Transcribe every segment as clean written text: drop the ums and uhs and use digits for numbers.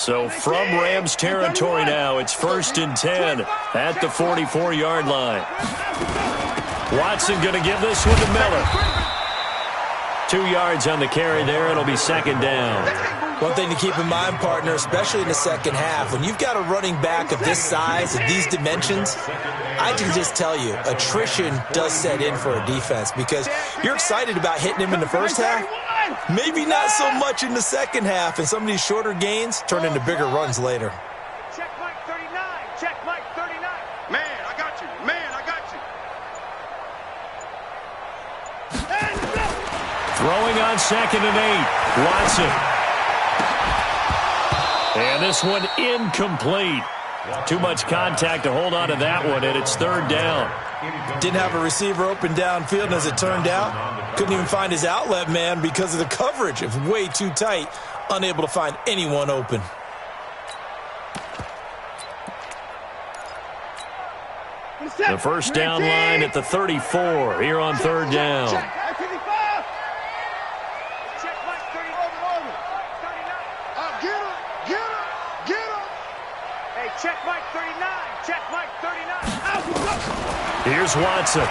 So from Rams territory now, it's 1st and 10 at the 44-yard line. Watson going to give this one to Miller. 2 yards on the carry there. It'll be 2nd down. One thing to keep in mind, partner, especially in the second half, when you've got a running back of this size and these dimensions, I can just tell you, attrition does set in for a defense because you're excited about hitting him in the first half, maybe not so much in the second half, and some of these shorter gains turn into bigger runs later. Check Mike 39. Check Mike 39. Man, I got you. Man, I got you. Throwing on 2nd and 8. Watson. And this one incomplete. Too much contact to hold on to that one, and it's 3rd down. Didn't have a receiver open downfield, and as it turned out, couldn't even find his outlet man because of the coverage. It was way too tight, unable to find anyone open. The first down line at the 34 here on 3rd down. Check Mike 39. Check Mike 39. Here's Watson.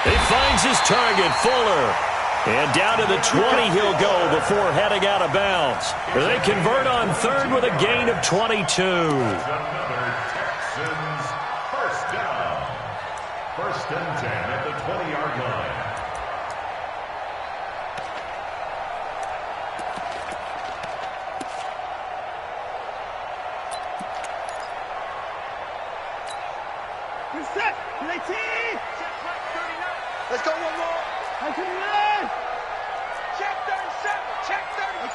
He finds his target, Fuller. And down to the 20 he'll go before heading out of bounds. They convert on 3rd with a gain of 22. First down. 1st and 10 at the 20-yard line. Let's go one more. Check 37. Check 30.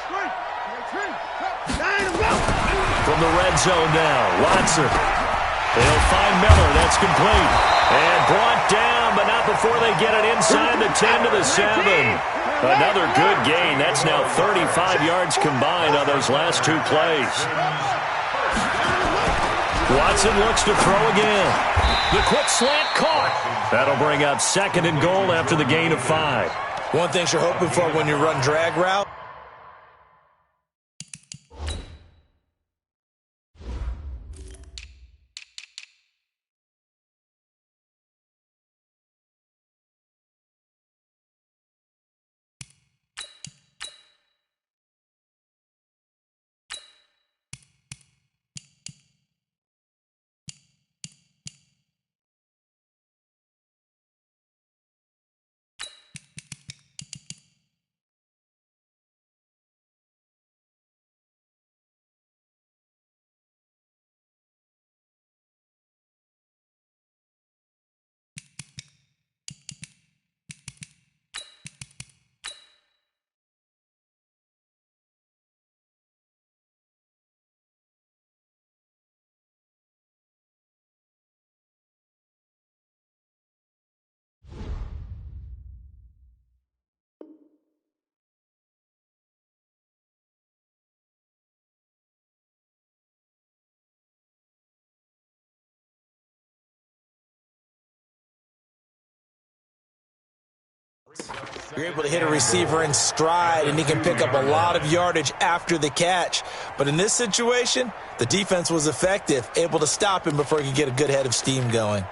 From the red zone now, Watson. They'll find Miller. That's complete. And brought down, but not before they get it inside the 10 to the 7. Another good gain. That's now 35 yards combined on those last 2 plays. Watson looks to throw again. The quick slant caught. That'll bring up 2nd and goal after the gain of 5. One thing you're hoping for when you run drag route. You're able to hit a receiver in stride, and he can pick up a lot of yardage after the catch. But in this situation, the defense was effective, able to stop him before he could get a good head of steam going.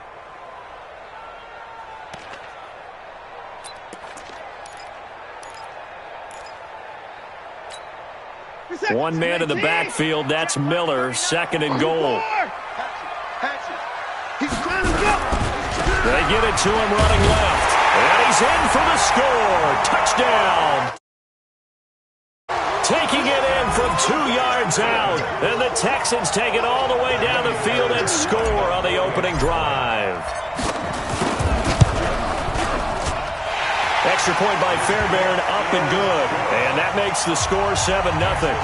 One man in the backfield, that's Miller, 2nd and goal. They get it to him running left. And he's in for the score. Touchdown. Taking it in from 2 yards out. And the Texans take it all the way down the field and score on the opening drive. Extra point by Fairbairn, up and good. And that makes the score 7-0.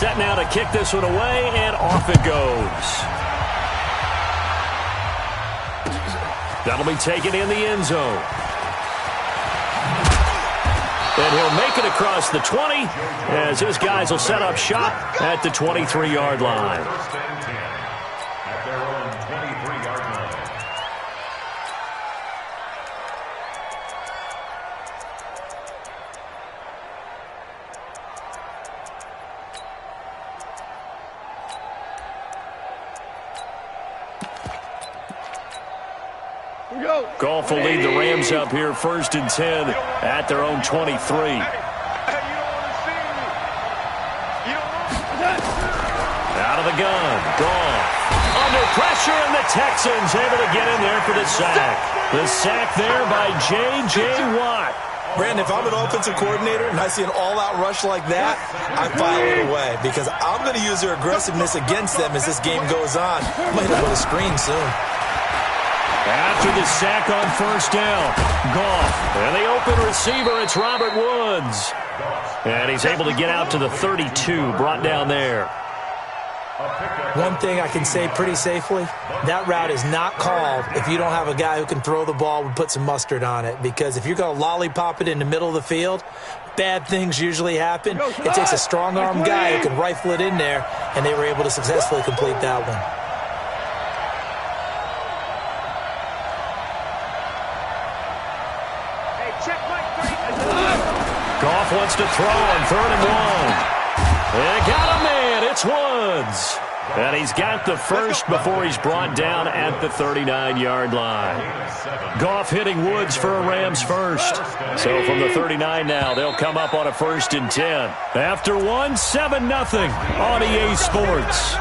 Set now to kick this one away, and off it goes. That'll be taken in the end zone. And he'll make it across the 20 as his guys will set up shop at the 23-yard line. At their own Goff will lead the Rams up here 1st and 10 at their own 23. Out of the gun, Goff. Under pressure, and the Texans able to get in there for the sack. The sack there by J.J. Watt. Brandon, if I'm an offensive coordinator and I see an all-out rush like that, I file it away because I'm going to use their aggressiveness against them as this game goes on. I might have put a screen soon. After the sack on 1st down, Goff. And the open receiver, it's Robert Woods. And he's able to get out to the 32, brought down there. One thing I can say pretty safely, that route is not called if you don't have a guy who can throw the ball and put some mustard on it. Because if you're going to lollipop it in the middle of the field, bad things usually happen. It takes a strong-arm guy who can rifle it in there, and they were able to successfully complete that one. Goff wants to throw on 3rd and 1. They got a man. It's Woods. And he's got the first before he's brought down at the 39-yard line. Goff hitting Woods for a Rams first. So from the 39 now, they'll come up on a 1st and 10. After 1, 7-0 on EA Sports.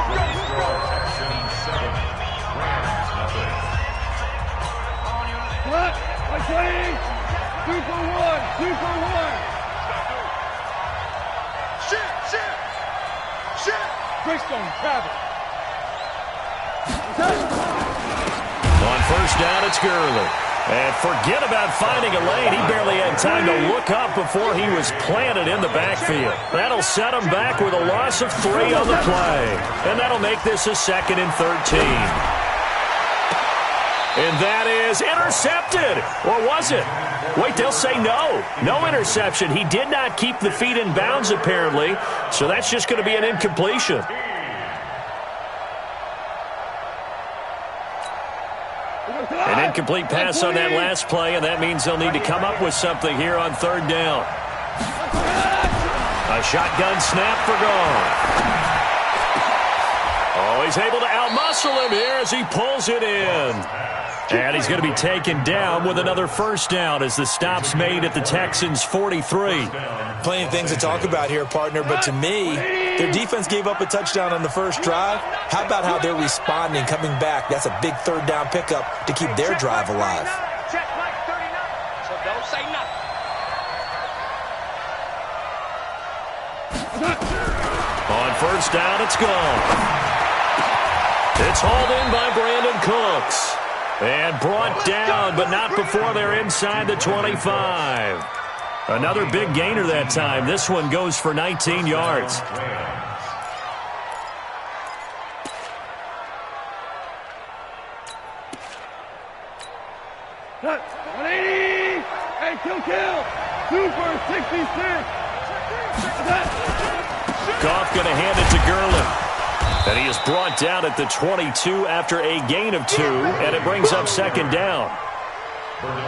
On 1st down, it's Gurley. And forget about finding a lane. He barely had time to look up before he was planted in the backfield. That'll set him back with a loss of 3 on the play. And that'll make this a 2nd and 13. And that is intercepted. Or was it? Wait, they'll say no. No interception. He did not keep the feet in bounds, apparently. So that's just going to be an incompletion. An incomplete pass on that last play, and that means they'll need to come up with something here on 3rd down. A shotgun snap for Goff. Oh, he's able to outmuscle him here as he pulls it in. And he's going to be taken down with another 1st down as the stop's made at the Texans' 43. Plenty of things to talk about here, partner, but to me, their defense gave up a touchdown on the first drive. How about how they're responding, coming back? That's a big 3rd down pickup to keep their drive alive. Check Mike 39. So don't say nothing. On 1st down, it's gone. It's hauled in by Brandon Cooks. And brought down, but not before they're inside the 25. Another big gainer that time. This one goes for 19 yards. Cut. 180. Hey, kill. Super 66. Goff going to hand it to Gurley. And he is brought down at the 22 after a gain of 2, and it brings up 2nd down.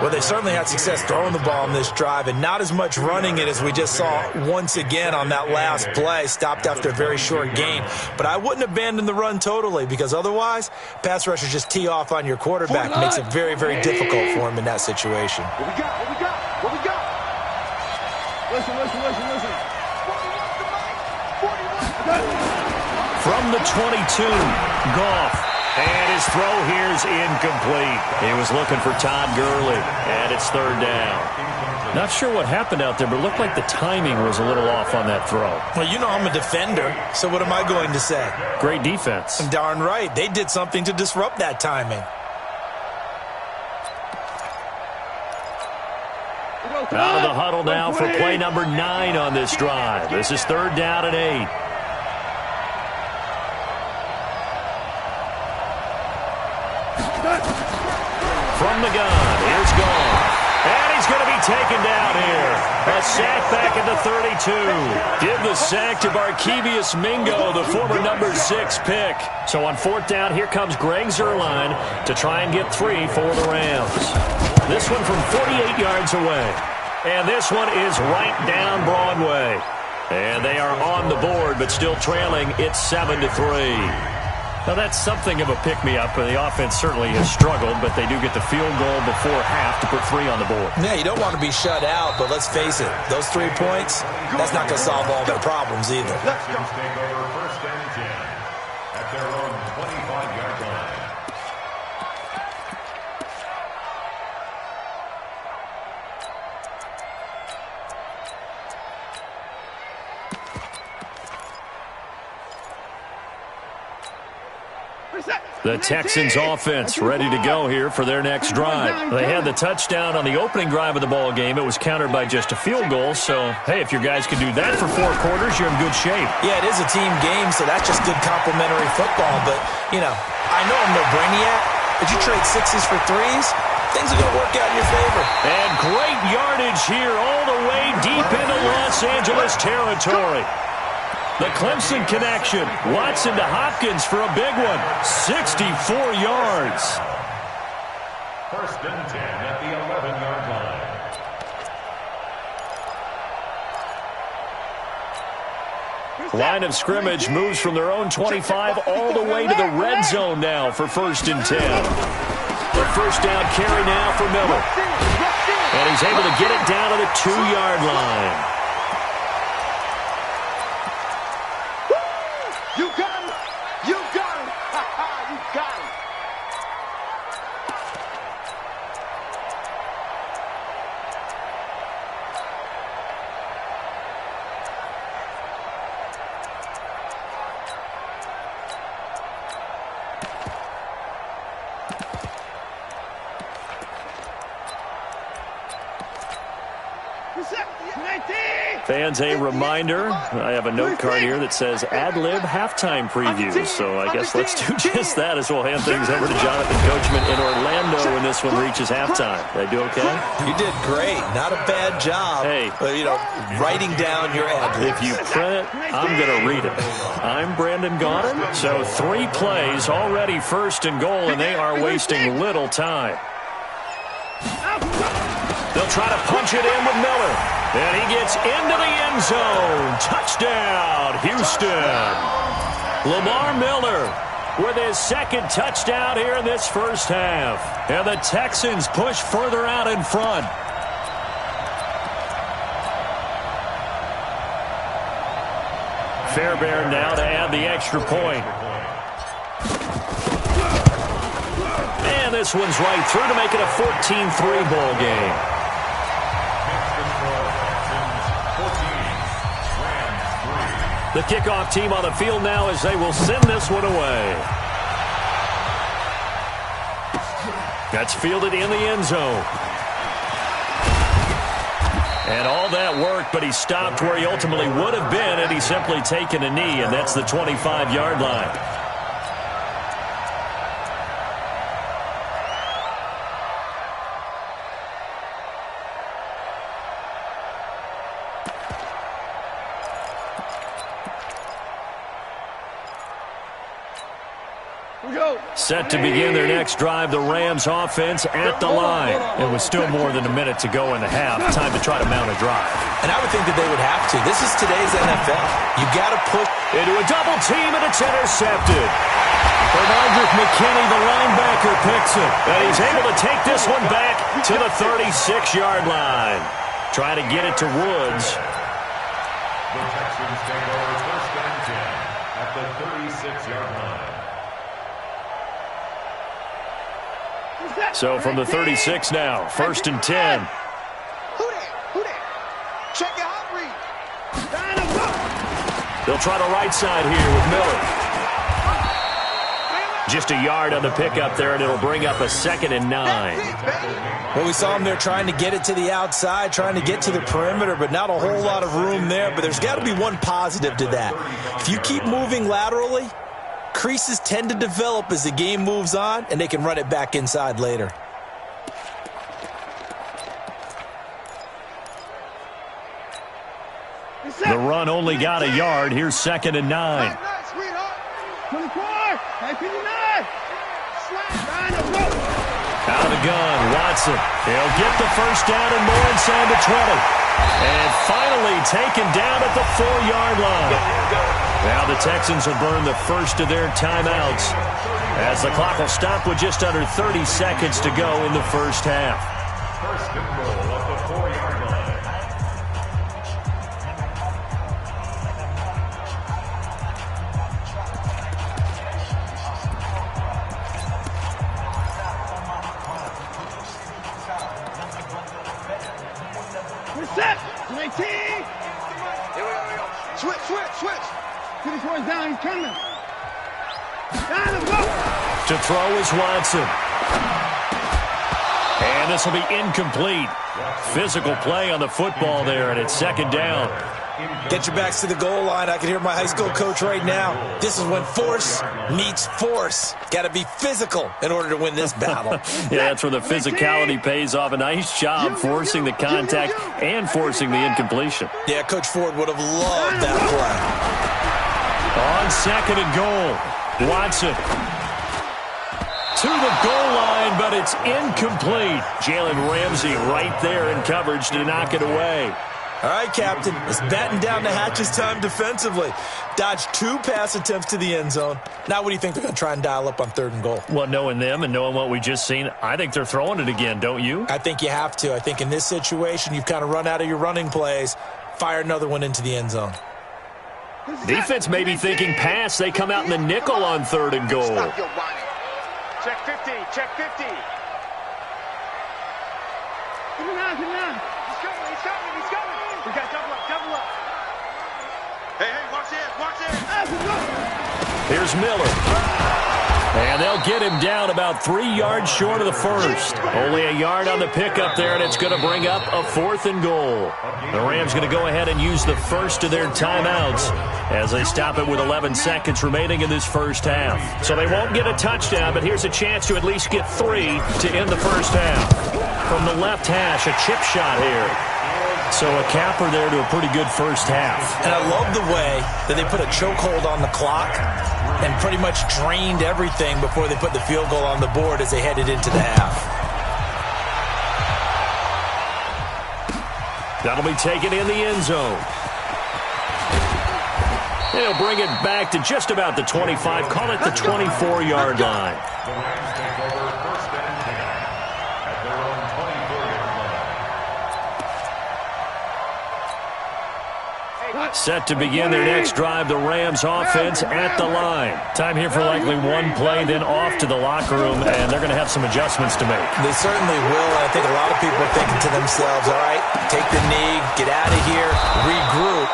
Well, they certainly had success throwing the ball in this drive, and not as much running it as we just saw once again on that last play, stopped after a very short gain. But I wouldn't abandon the run totally, because otherwise, pass rushers just tee off on your quarterback. It makes it very, very difficult for him in that situation. What we got? Listen. From the 22, Goff. And his throw here is incomplete. He was looking for Todd Gurley, and it's 3rd down. Not sure what happened out there, but it looked like the timing was a little off on that throw. Well, you know I'm a defender, so what am I going to say? Great defense. Darn right. They did something to disrupt that timing. Out of the huddle now for play number 9 on this drive. This is 3rd down and 8. From the gun, here's Goff. And he's going to be taken down here. A sack back at the 32. Give the sack to Barkevious Mingo, the former number 6 pick. So on 4th down, here comes Greg Zuerlein to try and get 3 for the Rams. This one from 48 yards away. And this one is right down Broadway. And they are on the board, but still trailing. It's 7-3. Now, that's something of a pick-me-up. The offense certainly has struggled, but they do get the field goal before half to put 3 on the board. Yeah, you don't want to be shut out, but let's face it, those 3 points, that's not going to solve all their problems either. Let's take over 1st and 10 at their own 25-yard line. The Texans offense ready to go here for their next drive. They had the touchdown on the opening drive of the ball game. It was countered by just a field goal. So, hey, if your guys can do that for 4 quarters, you're in good shape. Yeah, it is a team game, so that's just good complimentary football. But, you know, I know I'm no brainiac, but you trade 6s for 3s, things are going to work out in your favor. And great yardage here all the way deep into Los Angeles territory. The Clemson connection. Watson to Hopkins for a big one. 64 yards. 1st and 10 at the 11-yard line. Line of scrimmage moves from their own 25 all the way to the red zone now for 1st and 10. The first down carry now for Miller. And he's able to get it down to the 2-yard line. You got it! You got it! You got it! Fans, a reminder, I have a note card here that says ad-lib halftime previews. So I guess let's do just that as we'll hand things over to Jonathan Coachman in Orlando when this one reaches halftime. Did I do okay? You did great. Not a bad job. Hey. You know, writing down your ad-libs. If you print it, I'm going to read it. I'm Brandon Gaudin. So 3 plays, already 1st and goal, and they are wasting little time. They'll try to punch it in with Miller. And he gets into the end zone. Touchdown, Houston. Lamar Miller with his 2nd touchdown here in this first half. And the Texans push further out in front. Fairbairn now to add the extra point. And this one's right through to make it a 14-3 ball game. The kickoff team on the field now as they will send this one away. That's fielded in the end zone. And all that worked, but he stopped where he ultimately would have been had he simply taken a knee, and that's the 25-yard line. Set to begin their next drive, the Rams offense at the line. It was still more than a minute to go in the half. Time to try to mount a drive. And I would think that they would have to. This is today's NFL. You got to push into a double team, and it's intercepted. Bernardrick McKinney, the linebacker, picks it. And he's able to take this one back to the 36-yard line. Trying to get it to Woods. The Texans take over 1st and 10 at the 36-yard line. So from the 36 now, 1st and 10. Who that? Check out, read. They'll try the right side here with Miller. Just a yard on the pickup there, and it'll bring up a 2nd and 9. Well, we saw him there trying to get it to the outside, trying to get to the perimeter, but not a whole lot of room there. But there's got to be one positive to that. If you keep moving laterally, creases tend to develop as the game moves on, and they can run it back inside later. The run only got a yard. Here's 2nd and 9. 24, 59. Out of the gun, Watson. He'll get the first down and more inside the 20. And finally taken down at the 4-yard line. Now the Texans will burn the first of their timeouts as the clock will stop with just under 30 seconds to go in the first half. First and goal at the 4-yard line. We're set. 19. Switch. Get his horse down. He's coming. Down, let's go. To throw is Watson. And this will be incomplete. Physical play on the football there, and it's second down. Get your backs to the goal line. I can hear my high school coach right now. This is when force meets force. Got to be physical in order to win this battle. Yeah, that's where the physicality pays off. A nice job forcing the contact and forcing the incompletion. Yeah, Coach Ford would have loved that play. On second and goal, Watson to the goal line, but it's incomplete. Jalen Ramsey right there in coverage to knock it away. All right, Captain, it's batten down the hatches time defensively. Dodged 2 pass attempts to the end zone. Now what do you think they're going to try and dial up on third and goal? Well, knowing them and knowing what we just seen, I think they're throwing it again, don't you? I think you have to. I think in this situation, you've kind of run out of your running plays. Fire another one into the end zone. Defense may be thinking pass. They come out in the nickel on third and goal. Stop your whining. Check 50. Check 50. Come on. He's coming. We got double up. Hey, watch this. Here's Miller. And they'll get him down about 3 yards short of the first. Only a yard on the pickup there, and it's going to bring up a 4th and goal. The Rams going to go ahead and use the first of their timeouts as they stop it with 11 seconds remaining in this first half. So they won't get a touchdown, but here's a chance to at least get 3 to end the first half. From the left hash, a chip shot here. So a capper there to a pretty good first half. And I love the way that they put a chokehold on the clock and pretty much drained everything before they put the field goal on the board as they headed into the half. That'll be taken in the end zone. They'll bring it back to just about the 25, call it the 24-yard line. The Rams take over first and 10 at their own 24-yard line. Set to begin their next drive, the Rams offense at the line. Time here for likely one play, then off to the locker room, and they're going to have some adjustments to make. They certainly will. I think a lot of people are thinking to themselves, all right, take the knee, get out of here, regroup.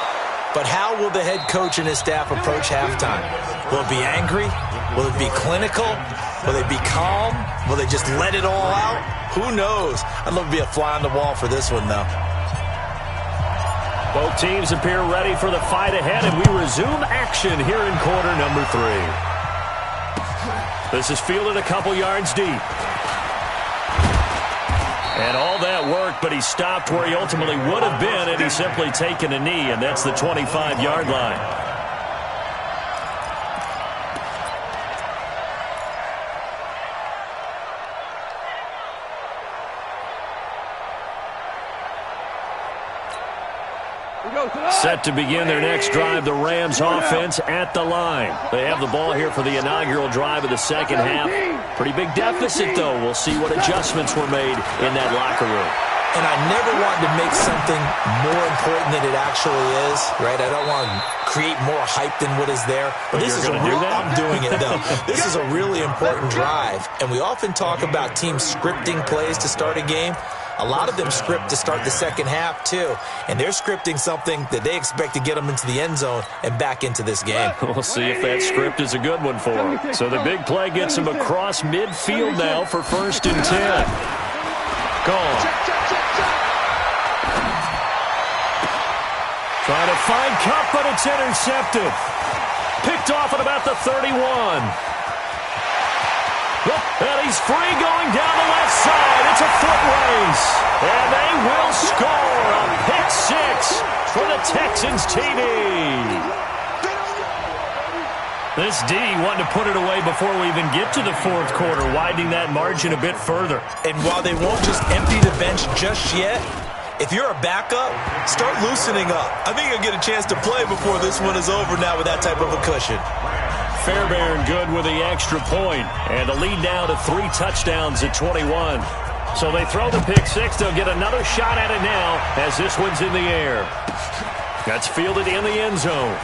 But how will the head coach and his staff approach halftime? Will it be angry? Will it be clinical? Will they be calm? Will they just let it all out? Who knows? I'd love to be a fly on the wall for this one, though. Both teams appear ready for the fight ahead, and we resume action here in quarter number 3. This is fielded a couple yards deep. And all that worked, but he stopped where he ultimately would have been, and he's simply taken a knee, and that's the 25-yard line. Set to begin their next drive, the Rams offense at the line. They have the ball here for the inaugural drive of the second half. Pretty big deficit, though. We'll see what adjustments were made in that locker room. And I never want to make something more important than it actually is, right? I don't want to create more hype than what is there. But this is I'm doing it, though. This is a really important drive. And we often talk about teams scripting plays to start a game. A lot of them script to start the second half, too. And they're scripting something that they expect to get them into the end zone and back into this game. We'll see if that script is a good one for them. So the big play gets them across midfield now for 1st and 10. Gone. Trying to find Cup, but it's intercepted. Picked off at about the 31. And he's free going down the left side. It's a foot race. And they will score a pick 6 for the Texans TD. This D wanting to put it away before we even get to the 4th quarter, widening that margin a bit further. And while they won't just empty the bench just yet, If you're a backup, start loosening up. I think you'll get a chance to play before this one is over now with that type of a cushion. Fairbairn good with the extra point, and the lead now to 3 touchdowns at 21. So they throw the pick six. They'll get another shot at it now as this one's in the air. That's fielded in the end zone.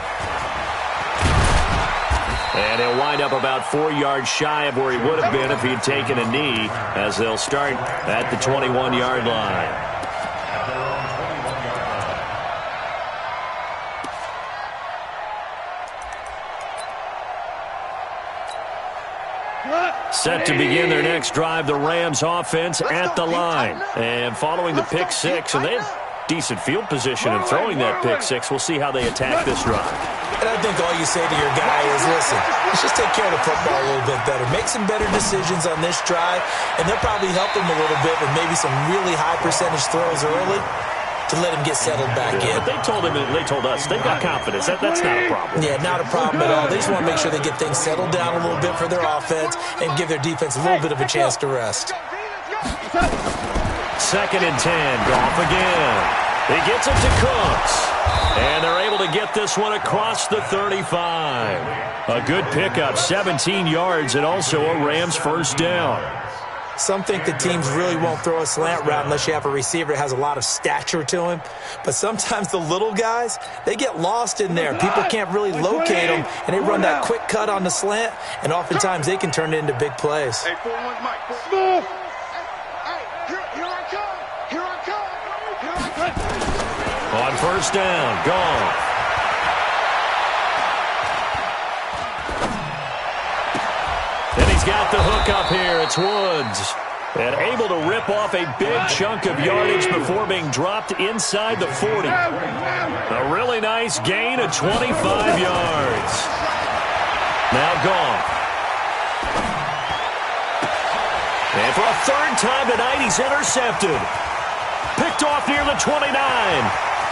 And he'll wind up about 4 yards shy of where he would have been if he'd taken a knee, as they'll start at the 21-yard line. Set to begin their next drive, the Rams offense at the line. And following the pick six, and they have decent field position in throwing that pick six. We'll see how they attack this drive. And I think all you say to your guy is, listen, let's just take care of the football a little bit better. Make some better decisions on this drive, and they'll probably help him a little bit with maybe some really high percentage throws early to let him get settled back in. But they told us they've got confidence. That's not a problem. Yeah, not a problem at all. They just want to make sure they get things settled down a little bit for their offense and give their defense a little bit of a chance to rest. 2nd and 10. Goff again. He gets it to Cooks. And they're able to get this one across the 35. A good pickup, 17 yards, and also a Rams first down. Some think the teams really won't throw a slant route unless you have a receiver that has a lot of stature to him. But sometimes the little guys, they get lost in there. People can't really locate them, and they run that quick cut on the slant, and oftentimes they can turn it into big plays. Hey, 4-1 Mike. Smooth. Here I come. Here I come. Here I come. On first down, Goff. And he's got the hook up here. It's Woods. And able to rip off a big chunk of yardage before being dropped inside the 40. A really nice gain of 25 yards. Now Goff. And for a 3rd time tonight, he's intercepted. Picked off near the 29.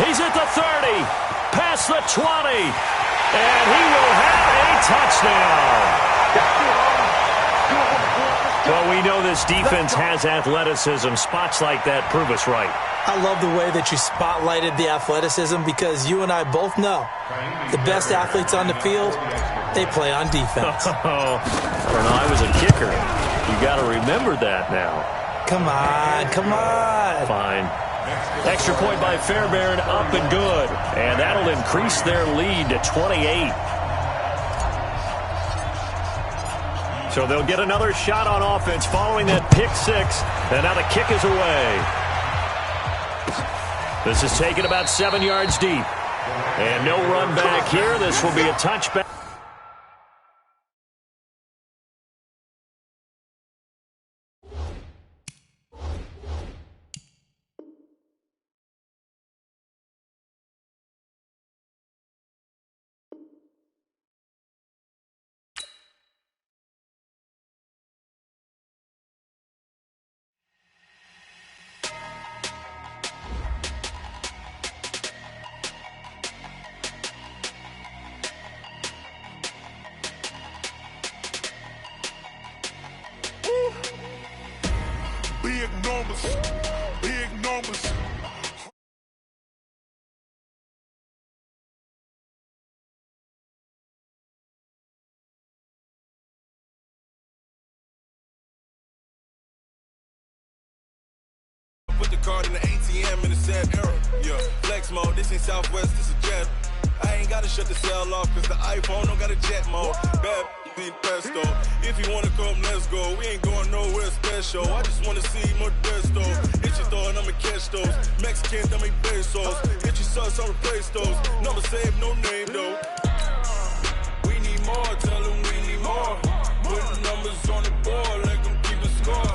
He's at the 30. Past the 20. And he will have a touchdown. Well, we know this defense has athleticism. Spots like that prove us right. I love the way that you spotlighted the athleticism because you and I both know the best athletes on the field, they play on defense. Oh, I was a kicker. You got to remember that now. Come on, come on. Fine. Extra point by Fairbairn, up and good. And that'll increase their lead to 28. So they'll get another shot on offense following that pick six. And now the kick is away. This is taken about 7 yards deep. And no run back here. This will be a touchback. Big numbers. Put the card in the ATM in the sad era. Yeah, flex mode, this ain't Southwest, this is jet. I ain't gotta shut the cell off, cause the iPhone don't got a jet mode. Bad need pesto. If you wanna come, let's go. We ain't going nowhere special. I just wanna see Modesto. Hit your thought, I'ma catch those. Mexicans, I make pesos. Hit your sauce, I'll replace those. Number saved, no name though. We need more, tell them we need more. Put numbers on the board, let them keep a score.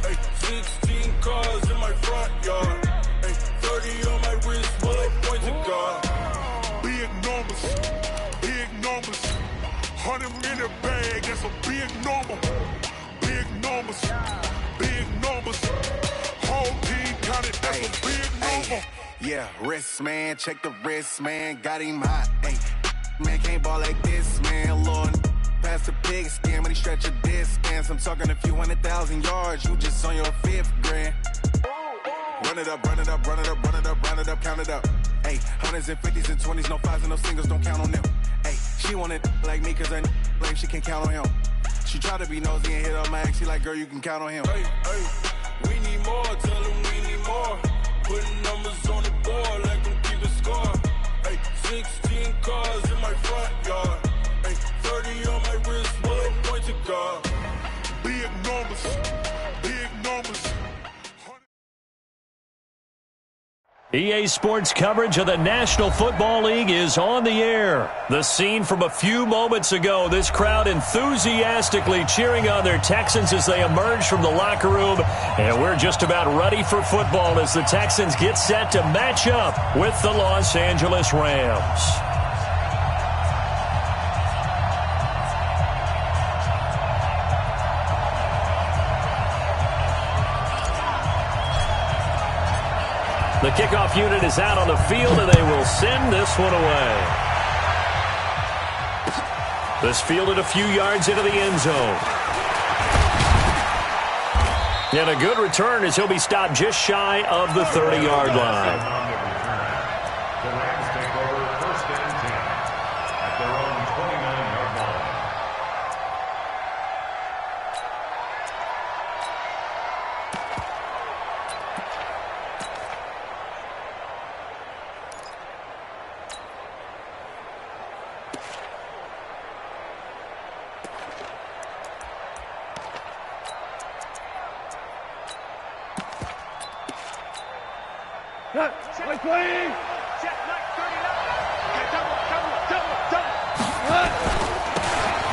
Ay, 16 cars in my front yard. Ay, 30 on my wrist, bullet points of God. Big numbers. 100 in the bag, that's a big number. Big numbers. Whole team counted, that's a big number. Yeah, wrist man, check the wrist man, got him hot. Ay, man can't ball like this, man. Lord, pass the pig skin when he stretch a distance. I'm talking a few 100,000 yards, you just on your 5th grand. Run it up, run it up, run it up, run it up, run it up, count it up. Hey, hundreds and fifties and 20s, no fives and no singles, don't count on them. Hey, she want it like me, cause her lame, she can't count on him. She try to be nosy and hit up my ex, she like, girl, you can count on him. Hey, we need more, tell them we need more. Putting numbers on the board, like them keep a score. Hey, 16 cars in my front yard. Hey, 30 on my wrist, one point to guard. Big numbers, big numbers. EA Sports coverage of the National Football League is on the air. The scene from a few moments ago, this crowd enthusiastically cheering on their Texans as they emerge from the locker room. And we're just about ready for football as the Texans get set to match up with the Los Angeles Rams. The kickoff unit is out on the field, and they will send this one away. This fielded a few yards into the end zone. And a good return as he'll be stopped just shy of the 30-yard line. The Rams take over 1st and 10 at their own 29-yard line.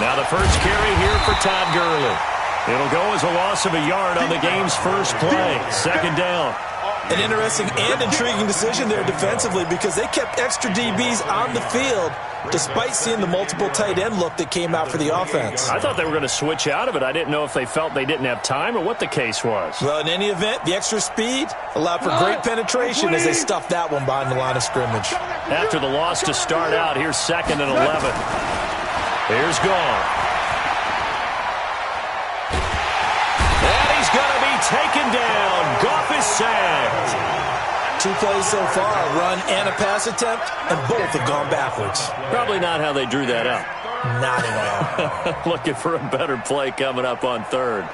Now the first carry here for Todd Gurley. It'll go as a loss of a yard on the game's first play. 2nd down. An interesting and intriguing decision there defensively because they kept extra DBs on the field despite seeing the multiple tight end look that came out for the offense. I thought they were going to switch out of it. I didn't know if they felt they didn't have time or what the case was. Well, in any event, the extra speed allowed for great penetration as they stuffed that one behind the line of scrimmage. After the loss to start out, here's 2nd and 11. Here's Goff. And he's going to be taken down. Goff is sacked. 2 plays so far, a run and a pass attempt, and both have gone backwards. Probably not how they drew that up. Not at all. Looking for a better play coming up on 3rd.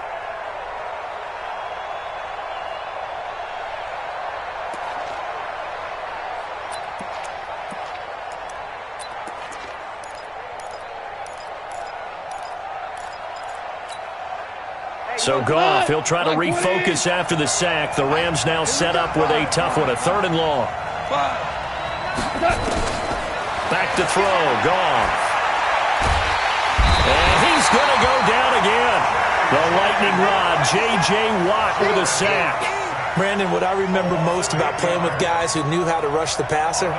So Goff, he'll try to refocus after the sack. The Rams now set up with a tough one, a 3rd and long. Back to throw, Goff. And he's going to go down again. The lightning rod, J.J. Watt with a sack. Brandon, what I remember most about playing with guys who knew how to rush the passer,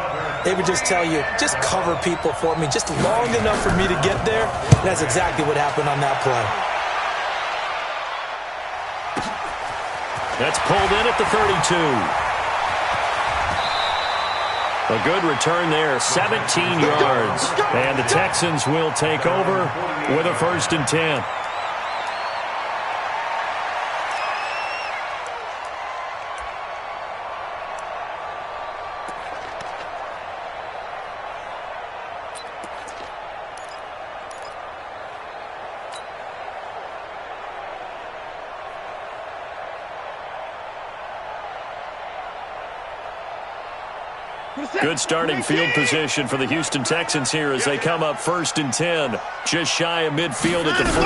they would just tell you, just cover people for me, just long enough for me to get there. And that's exactly what happened on that play. That's pulled in at the 32. A good return there, 17 yards. And the Texans will take over with a 1st and 10. Good starting field position for the Houston Texans here as they come up 1st and 10. Just shy of midfield at the 48.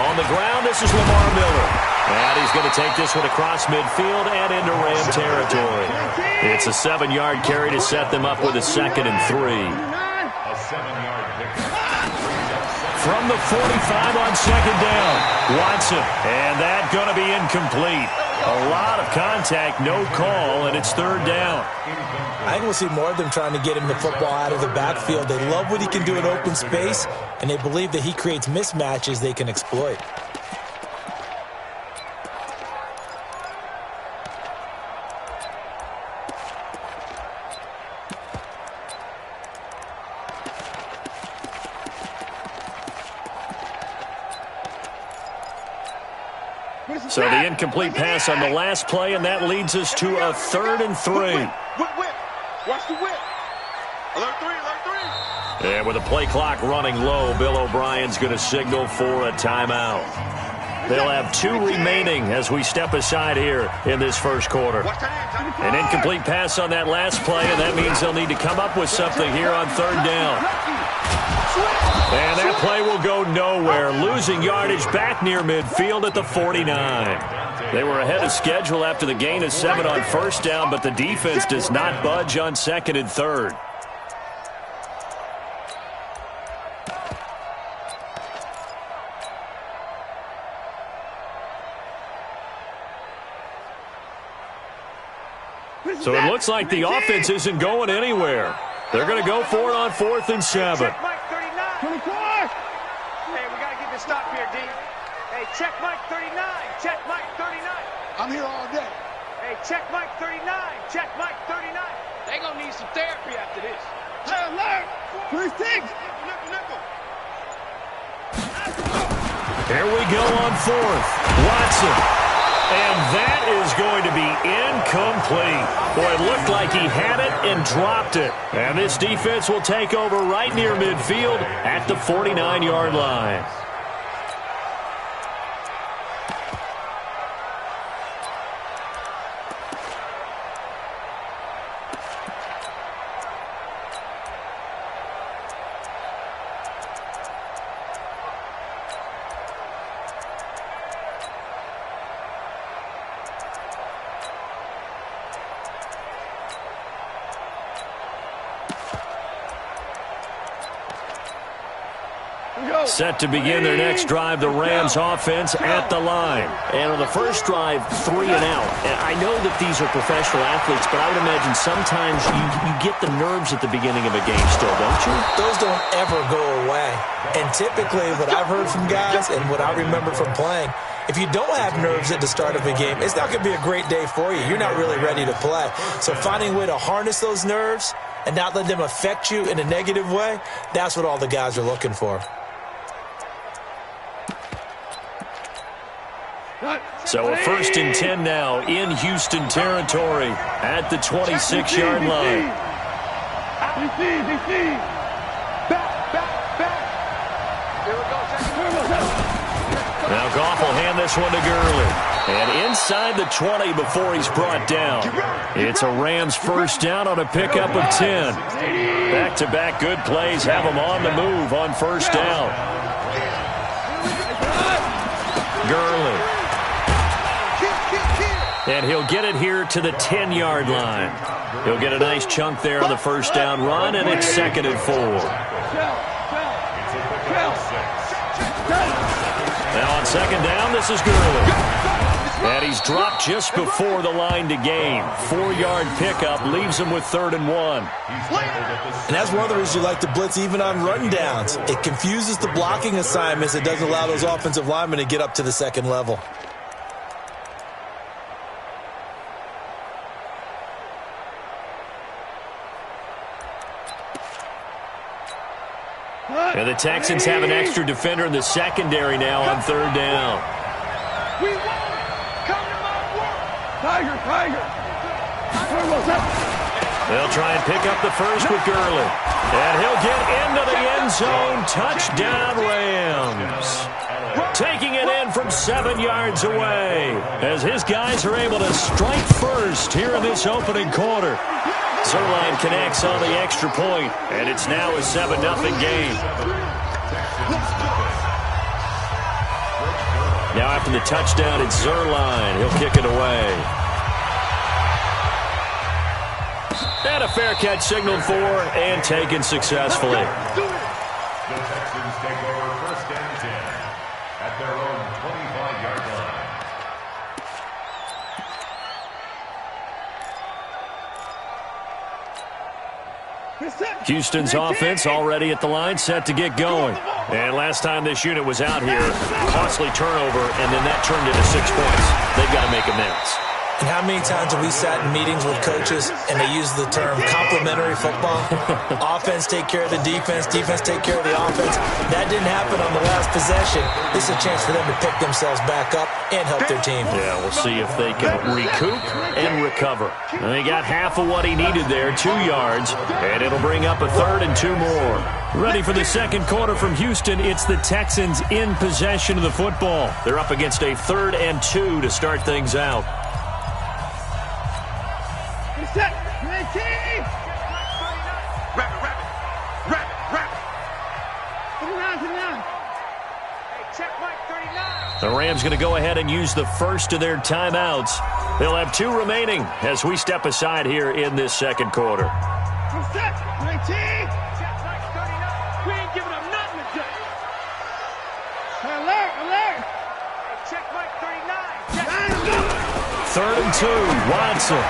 On the ground, this is Lamar Miller. And he's going to take this one across midfield and into Ram territory. It's a 7-yard carry to set them up with a 2nd and 3. A 7-yard pickup. From the 45 on 2nd down, Watson. And that going to be incomplete. A lot of contact, no call, and it's 3rd down. I think we'll see more of them trying to get him the football out of the backfield. They love what he can do in open space, and they believe that he creates mismatches they can exploit. So the incomplete pass on the last play, and that leads us to a 3rd and 3. Whip. Watch the whip. Alert 3. And with the play clock running low, Bill O'Brien's going to signal for a timeout. They'll have 2 remaining as we step aside here in this first quarter. An incomplete pass on that last play, and that means they'll need to come up with something here on 3rd down. And that play will go nowhere, losing yardage back near midfield at the 49. They were ahead of schedule after the gain of 7 on 1st down, but the defense does not budge on 2nd and 3rd. So it looks like the offense isn't going anywhere. They're going to go for it on 4th and 7. Check Mike 39. 24. Hey, we got to get this stop here, D. Hey, check Mike 39. Check Mike 39. I'm here all day. Hey, check Mike 39. Check Mike 39. They're going to need some therapy after this. Hey, alert. 26. Here we go on 4th. Watson. And that is going to be incomplete. Boy, it looked like he had it and dropped it. And this defense will take over right near midfield at the 49-yard line. Set to begin their next drive, the Rams offense at the line. And on the first drive, 3 and out. And I know that these are professional athletes, but I would imagine sometimes you get the nerves at the beginning of a game still, don't you? Those don't ever go away. And typically what I've heard from guys and what I remember from playing, if you don't have nerves at the start of a game, it's not going to be a great day for you. You're not really ready to play. So finding a way to harness those nerves and not let them affect you in a negative way, that's what all the guys are looking for. So a 1st and 10 now in Houston territory at the 26-yard line. Now Goff will hand this one to Gurley. And inside the 20 before he's brought down. It's a Rams 1st down on a pickup of 10. Back-to-back good plays have them on the move on 1st down. Gurley. And he'll get it here to the 10-yard line. He'll get a nice chunk there on the 1st down run, and it's 2nd and 4. Now on 2nd down, this is Gurley. And he's dropped just before the line to gain. 4-yard pickup leaves him with 3rd and 1. And that's one of the reasons you like to blitz even on run downs. It confuses the blocking assignments. It doesn't allow those offensive linemen to get up to the 2nd level. And the Texans have an extra defender in the secondary now on 3rd down. We won. Come to my work. Tiger. They'll try and pick up the first with Gurley. And he'll get into the end zone. Touchdown, Rams. Taking it in from 7 yards away as his guys are able to strike first here in this opening quarter. Zerline connects on the extra point, and it's now a 7-0 game. Now after the touchdown, it's Zerline. He'll kick it away. And a fair catch signaled for and taken successfully. The Texans take over 1st and 10 at their own 25-yard line. Houston's offense already at the line, set to get going. And last time this unit was out here, costly turnover, and then that turned into 6 points. They've got to make amends. And how many times have we sat in meetings with coaches and they use the term complementary football? Offense take care of the defense, defense take care of the offense. That didn't happen on the last possession. This is a chance for them to pick themselves back up and help their team. Yeah, we'll see if they can recoup and recover. And they got half of what he needed there, 2 yards, and it'll bring up a 3rd and 2 more. Ready for the second quarter from Houston. It's the Texans in possession of the football. They're up against a 3rd and 2 to start things out. Set. 19. Wrap it. 39, 39. Hey, check Mike 39. The Rams going to go ahead and use the first of their timeouts. They'll have 2 remaining as we step aside here in this second quarter. Set. 19. Check Mike 39. We ain't giving up nothing today. Alert. Hey, check Mike 39. 3rd and 2, Watson.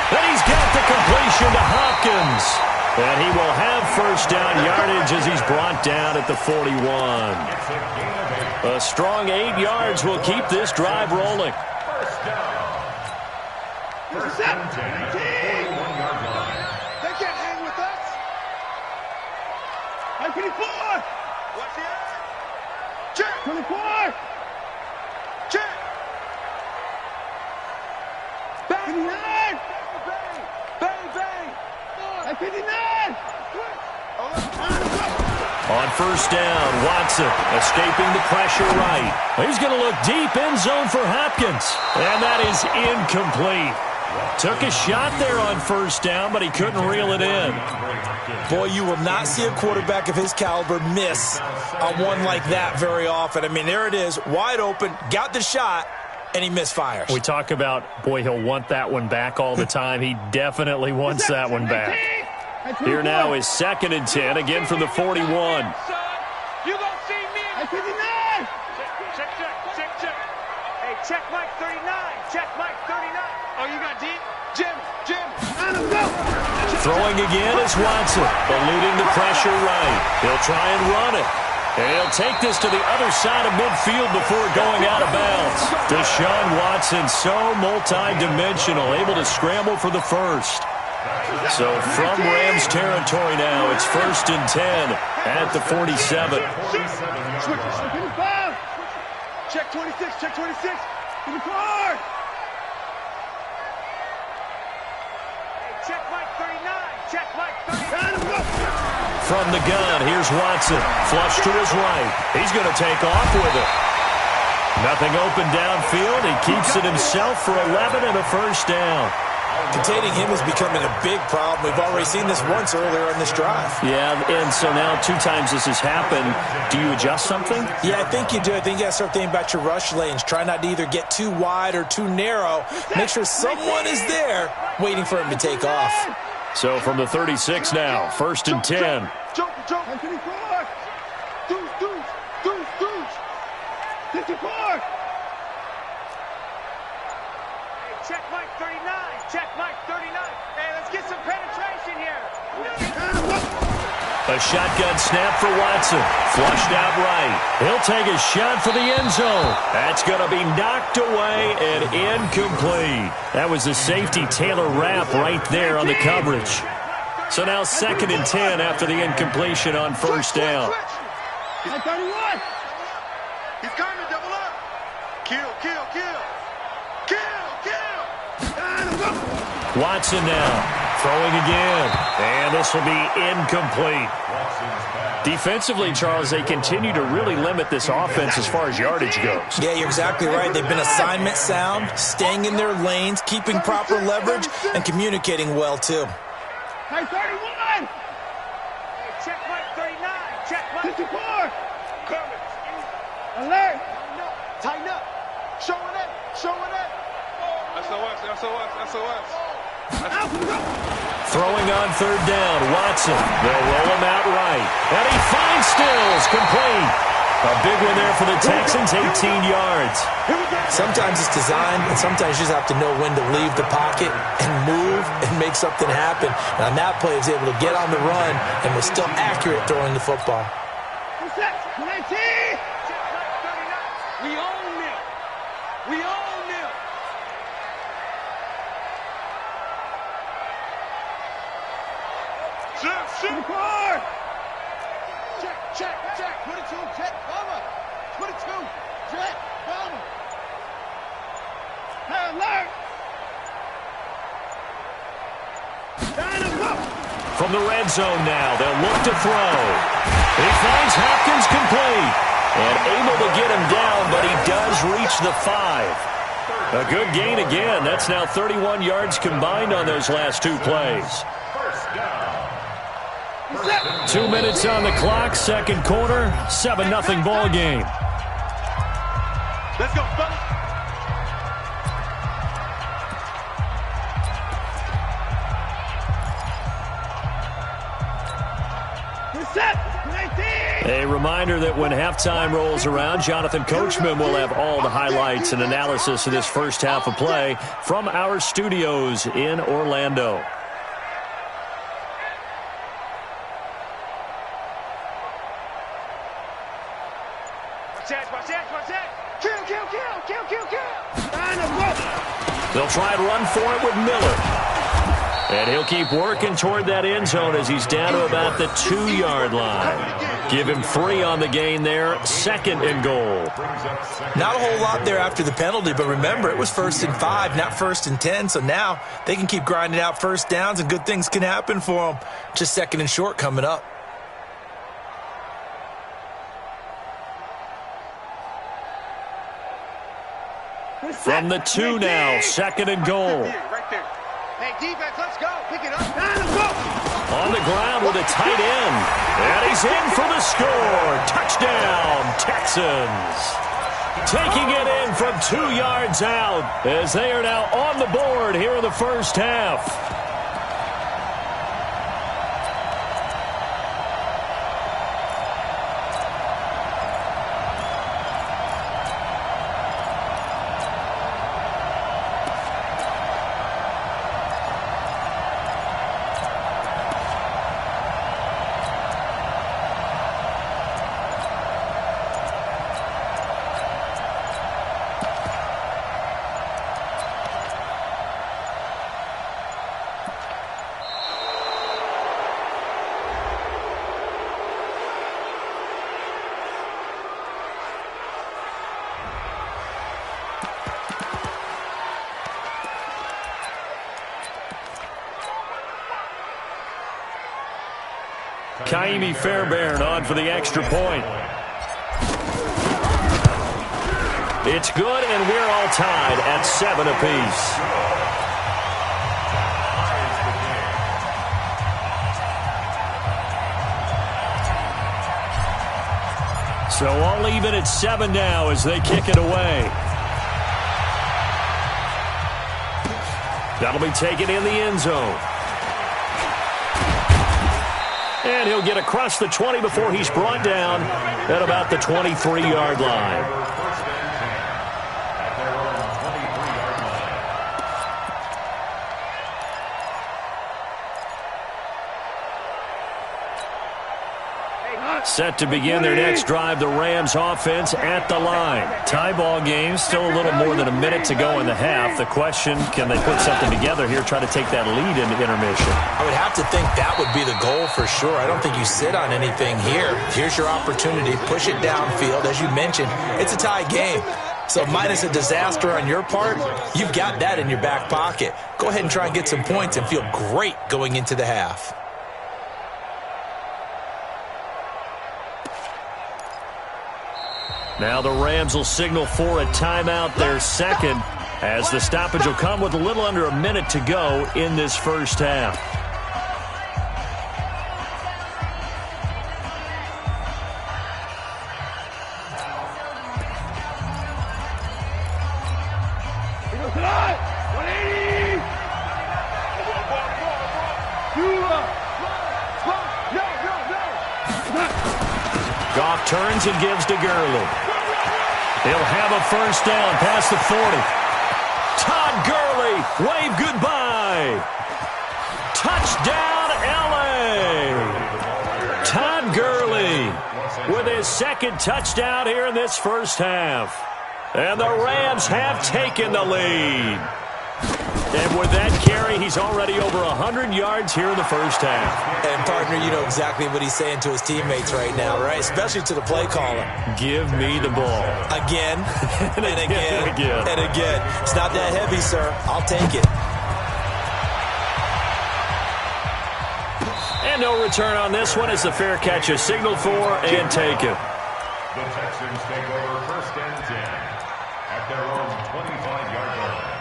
And he's got the completion to Hopkins. And he will have first down yardage as he's brought down at the 41. A strong 8 yards will keep this drive rolling. Set. 19. They can't hang with us. 24. What's the answer? Check. 24. Check. Bang. 59. Bang. 59. On first down, Watson escaping the pressure right. He's going to look deep end zone for Hopkins. And that is incomplete. Took a shot there on first down, but he couldn't reel it in. Boy, you will not see a quarterback of his caliber miss on one like that very often. I mean, there it is, wide open, got the shot, and he misfires. We talk about, boy, he'll want that one back all the time. He definitely wants that one back. Here now is 2nd and 10, again from the 41. You gonna see me? 59. Check. Hey, check Mike 39. Check Mike 39. Oh, you got deep? Jim. Throwing again is Watson, eluding the pressure right. He'll try and run it. And he'll take this to the other side of midfield before going out of bounds. Deshaun Watson, so multi-dimensional, able to scramble for the first. So from Rams territory now, it's 1st and 10 at the 47. Check 26. 24. Check Mike 39. Check Mike 39. From the gun, here's Watson. Flush to his right. He's going to take off with it. Nothing open downfield. He keeps it himself for 11 and a first down. Containing him is becoming a big problem. We've already seen this once earlier in this drive. Yeah, and so now 2 times this has happened. Do you adjust something? Yeah, I think you do. I think you got to start thinking about your rush lanes. Try not to either get too wide or too narrow. Make sure someone is there waiting for him to take off. So from the 36 now, 1st and 10. Jump. 24. Deuce. 54. Check Mike 39. Check Mike 39. Hey, let's get some penetration here. A shotgun snap for Watson. Flushed out right. He'll take a shot for the end zone. That's going to be knocked away and incomplete. That was a safety Taylor Rapp right there on the coverage. So now 2nd and 10 after the incompletion on first down. 31. He's coming, double up. Kill. Watson now throwing again, and this will be incomplete. Defensively, Charles, they continue to really limit this offense as far as yardage goes. Yeah, you're exactly right. They've been assignment sound, staying in their lanes, keeping proper leverage, and communicating well, too. Hey, 31. Hey, check Mike 39. Check Mike 54. Coming. Alert. Tighten up. Showing it. SOS. Throwing on 3rd down, Watson. They'll roll him out right. And he finds Stills, complete. A big one there for the Texans, 18 yards. Sometimes it's designed, and sometimes you just have to know when to leave the pocket and move and make something happen. And on that play, he was able to get on the run and was still accurate throwing the football. We own them. Check. 22, check, bomber. 22, check, bomber. Hey, alert. From the red zone now, they'll look to throw. He finds Hopkins complete. And able to get him down, but he does reach the 5. A good gain again. That's now 31 yards combined on those last two plays. 2 minutes on the clock, second quarter, 7-0 ball game. Let's go, fellas. A reminder that when halftime rolls around, Jonathan Coachman will have all the highlights and analysis of this first half of play from our studios in Orlando. Watch that. Kill. They'll try and run for it with Miller. And he'll keep working toward that end zone as he's down to about the 2-yard line. Give him 3 on the gain there, 2nd and goal. Not a whole lot there after the penalty, but remember, it was 1st and 5, not 1st and 10, so now they can keep grinding out first downs and good things can happen for them. Just 2nd and short coming up. From the 2 now, 2nd and goal. Right there. Hey, defense, let's go. Pick it up. On the ground with a tight end. And he's in for the score. Touchdown, Texans. Taking it in from 2 yards out as they are now on the board here in the first half. Kaimi Fairbairn on for the extra point. It's good, and we're all tied at 7 apiece. So all even at 7 now as they kick it away. That'll be taken in the end zone. And he'll get across the 20 before he's brought down at about the 23-yard line. Set to begin their next drive, the Rams offense at the line. Tie ball game, still a little more than a minute to go in the half. The question, can they put something together here, try to take that lead into intermission? I would have to think that would be the goal for sure. I don't think you sit on anything here. Here's your opportunity. Push it downfield. As you mentioned, it's a tie game. So minus a disaster on your part, you've got that in your back pocket. Go ahead and try and get some points and feel great going into the half. Now the Rams will signal for a timeout, their second, as the stoppage will come with a little under a minute to go in this first half. Goff turns and gives to Gurley. He'll have a first down past the 40. Todd Gurley, wave goodbye. Touchdown, L.A. Todd Gurley with his second touchdown here in this first half. And the Rams have taken the lead. And with that carry, he's already over 100 yards here in the first half. And, partner, you know exactly what he's saying to his teammates right now, right? Especially to the play caller. Give me the ball. Again, and again, and again. It's not that heavy, sir. I'll take it. And no return on this one as the fair catch is signaled for and taken. The Texans take over 1st and 10 at their own 25-yard line.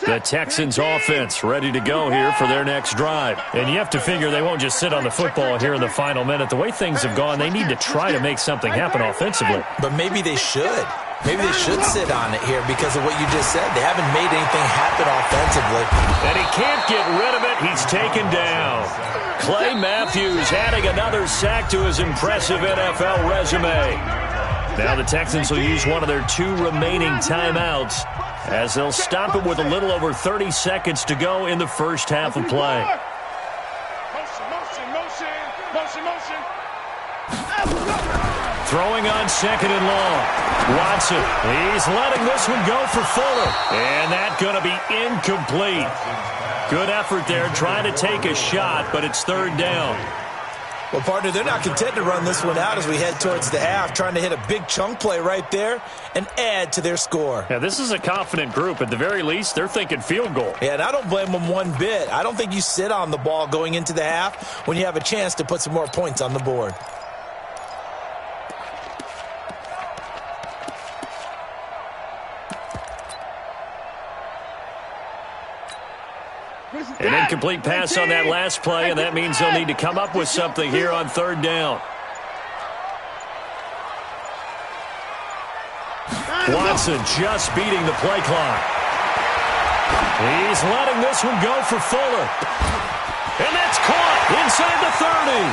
The Texans offense ready to go here for their next drive. And you have to figure they won't just sit on the football here in the final minute. The way things have gone, they need to try to make something happen offensively. But maybe they should. Maybe they should sit on it here because of what you just said. They haven't made anything happen offensively. And he can't get rid of it. He's taken down. Clay Matthews adding another sack to his impressive NFL resume. Now the Texans will use one of their 2 remaining timeouts as they'll stop it with a little over 30 seconds to go in the first half of play. Throwing on 2nd and long. Watson, he's letting this one go for Fuller. And that's going to be incomplete. Good effort there trying to take a shot, but it's 3rd down. Well, partner, they're not content to run this one out as we head towards the half, trying to hit a big chunk play right there and add to their score. Yeah, this is a confident group. At the very least, they're thinking field goal. Yeah, and I don't blame them one bit. I don't think you sit on the ball going into the half when you have a chance to put some more points on the board. An incomplete pass on that last play, and that means they'll need to come up with something here on 3rd down. Watson just beating the play clock. He's letting this one go for Fuller. And that's caught inside the 30.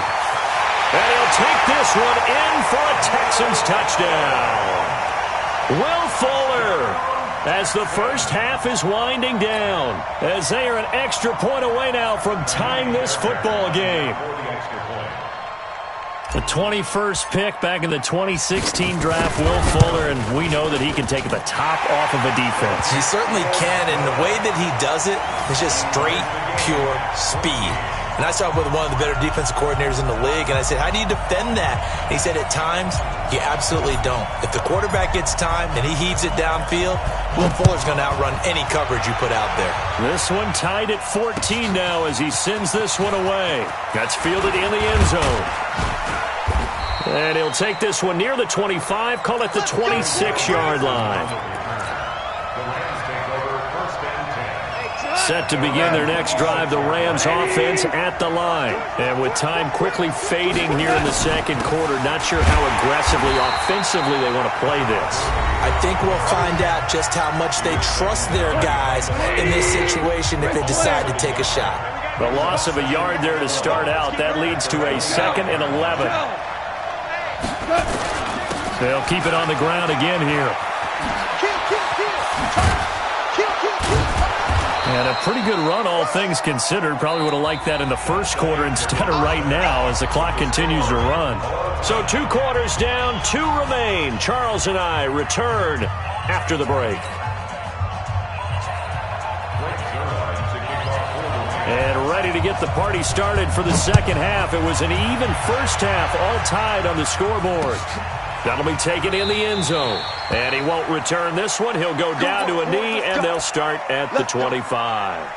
And he'll take this one in for a Texans touchdown. Will Fuller, as the first half is winding down, as they are an extra point away now from tying this football game. The 21st pick back in the 2016 draft, Will Fuller, and we know that he can take the top off of a defense. He certainly can, and the way that he does it is just straight, pure speed. And I talked with one of the better defensive coordinators in the league, and I said, how do you defend that? And he said, at times, you absolutely don't. If the quarterback gets time and he heaves it downfield, Will Fuller's going to outrun any coverage you put out there. This one tied at 14 now as he sends this one away. That's fielded in the end zone. And he'll take this one near the 25, call it the 26-yard line. Set to begin their next drive, the Rams offense at the line. And with time quickly fading here in the second quarter, not sure how aggressively, offensively they want to play this. I think we'll find out just how much they trust their guys in this situation if they decide to take a shot. The loss of a yard there to start out, that leads to a 2nd and 11. They'll keep it on the ground again here. And a pretty good run, all things considered. Probably would have liked that in the first quarter instead of right now as the clock continues to run. So 2 quarters down, 2 remain. Charles and I return after the break. And ready to get the party started for the second half. It was an even first half, all tied on the scoreboard. That'll be taken in the end zone. And he won't return this one. He'll go down to a knee, and they'll start at the 25.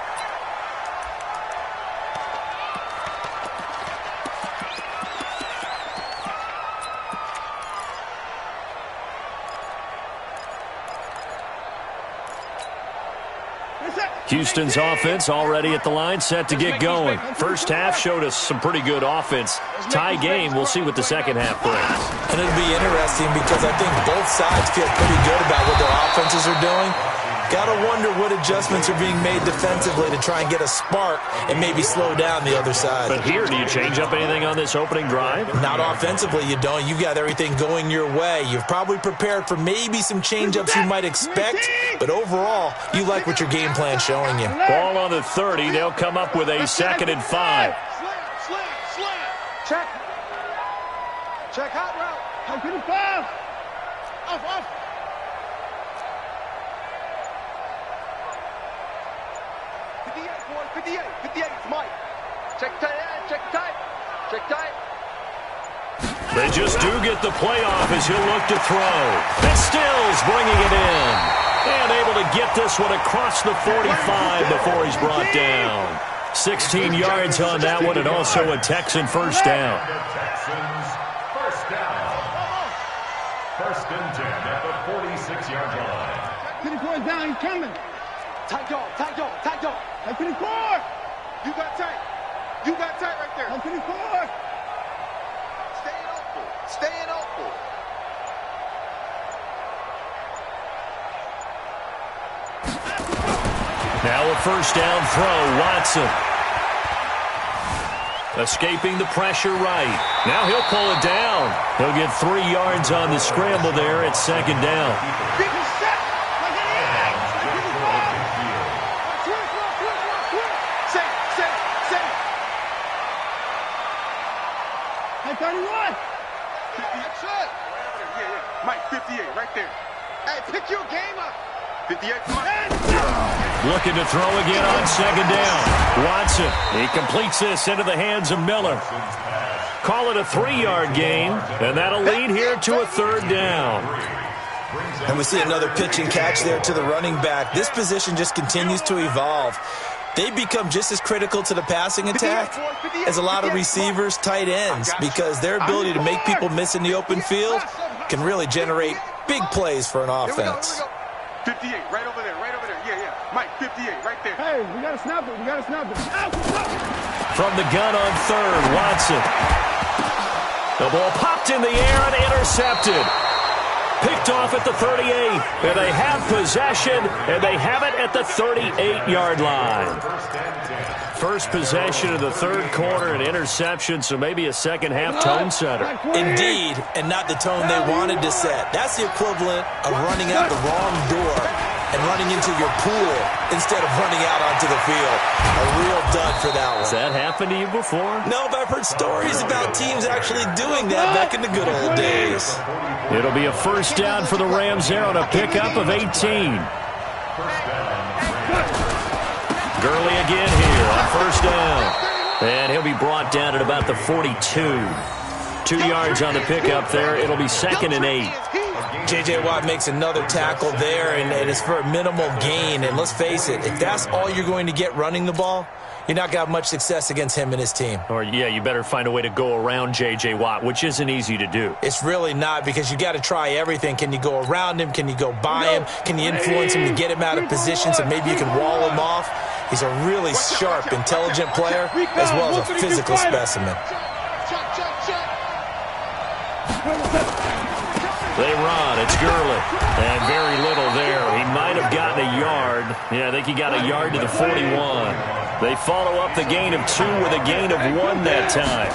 Houston's offense already at the line, set to get going. First half showed us some pretty good offense. Tie game, we'll see what the second half brings. And it'll be interesting because I think both sides feel pretty good about what their offenses are doing. Got to wonder what adjustments are being made defensively to try and get a spark and maybe slow down the other side. But here, do you change up anything on this opening drive? Not offensively, you don't. You've got everything going your way. You've probably prepared for maybe some change-ups you might expect, but overall, you like what your game plan's showing you. Ball on the 30. They'll come up with a 2nd and 5. Slam. Check. Check hot route. I'm getting foul. Off. 58, 58, it's Mike. Check tight. They just do get the playoff as he'll look to throw. And Stills bringing it in. And able to get this one across the 45 before he's brought down. 16 yards on that one, and also a Texan first down. Texans first down. First and 10 at the 46-yard line. 54 is down. He's coming. Tight dog. I'm 54. You got tight right there. I'm 54. Staying open. Now a first down throw, Watson. Escaping the pressure right. Now he'll pull it down. He'll get 3 yards on the scramble there at 2nd down. Hey, 31. 58. Yeah. Mike, 58 right there. Hey, pick your game up. 58. Looking to throw again on 2nd down. Watson, he completes this into the hands of Miller. Call it a 3-yard gain, and that'll lead here to a 3rd down. And we see another pitch and catch there to the running back. This position just continues to evolve. They become just as critical to the passing attack as a lot of receivers, tight ends, because their ability to make people miss in the open field can really generate big plays for an offense. 58, right over there. Yeah. Mike, 58, right there. Hey, we got to snap it. From the gun on 3rd, Watson. The ball popped in the air and intercepted. Picked off at the 38, and they have possession, and they have it at the 38-yard line. First possession of the 3rd quarter, an interception, so maybe a second-half tone setter. Indeed, and not the tone they wanted to set. That's the equivalent of running out the wrong door and running into your pool instead of running out onto the field. A real dud for that one. Has that happened to you before? No, but I've heard stories about teams actually doing that back in the good old days. It'll be a first down for the Rams there on a pickup of 18. Gurley again here on first down. And he'll be brought down at about the 42. 2 yards on the pickup there. It'll be 2nd and 8. J.J. Watt makes another tackle there, and it's for a minimal gain. And let's face it, if that's all you're going to get running the ball, you're not going to have much success against him and his team. Or, yeah, you better find a way to go around J.J. Watt, which isn't easy to do. It's really not, because you got to try everything. Can you go around him? Can you go by him? Can you influence him to get him out of position so maybe you can wall him off? He's a really sharp, intelligent player, as well as a physical specimen. They run. It's Gurley. And very little there. He might have gotten a yard. Yeah, I think he got a yard to the 41. They follow up the gain of 2 with a gain of 1 that time.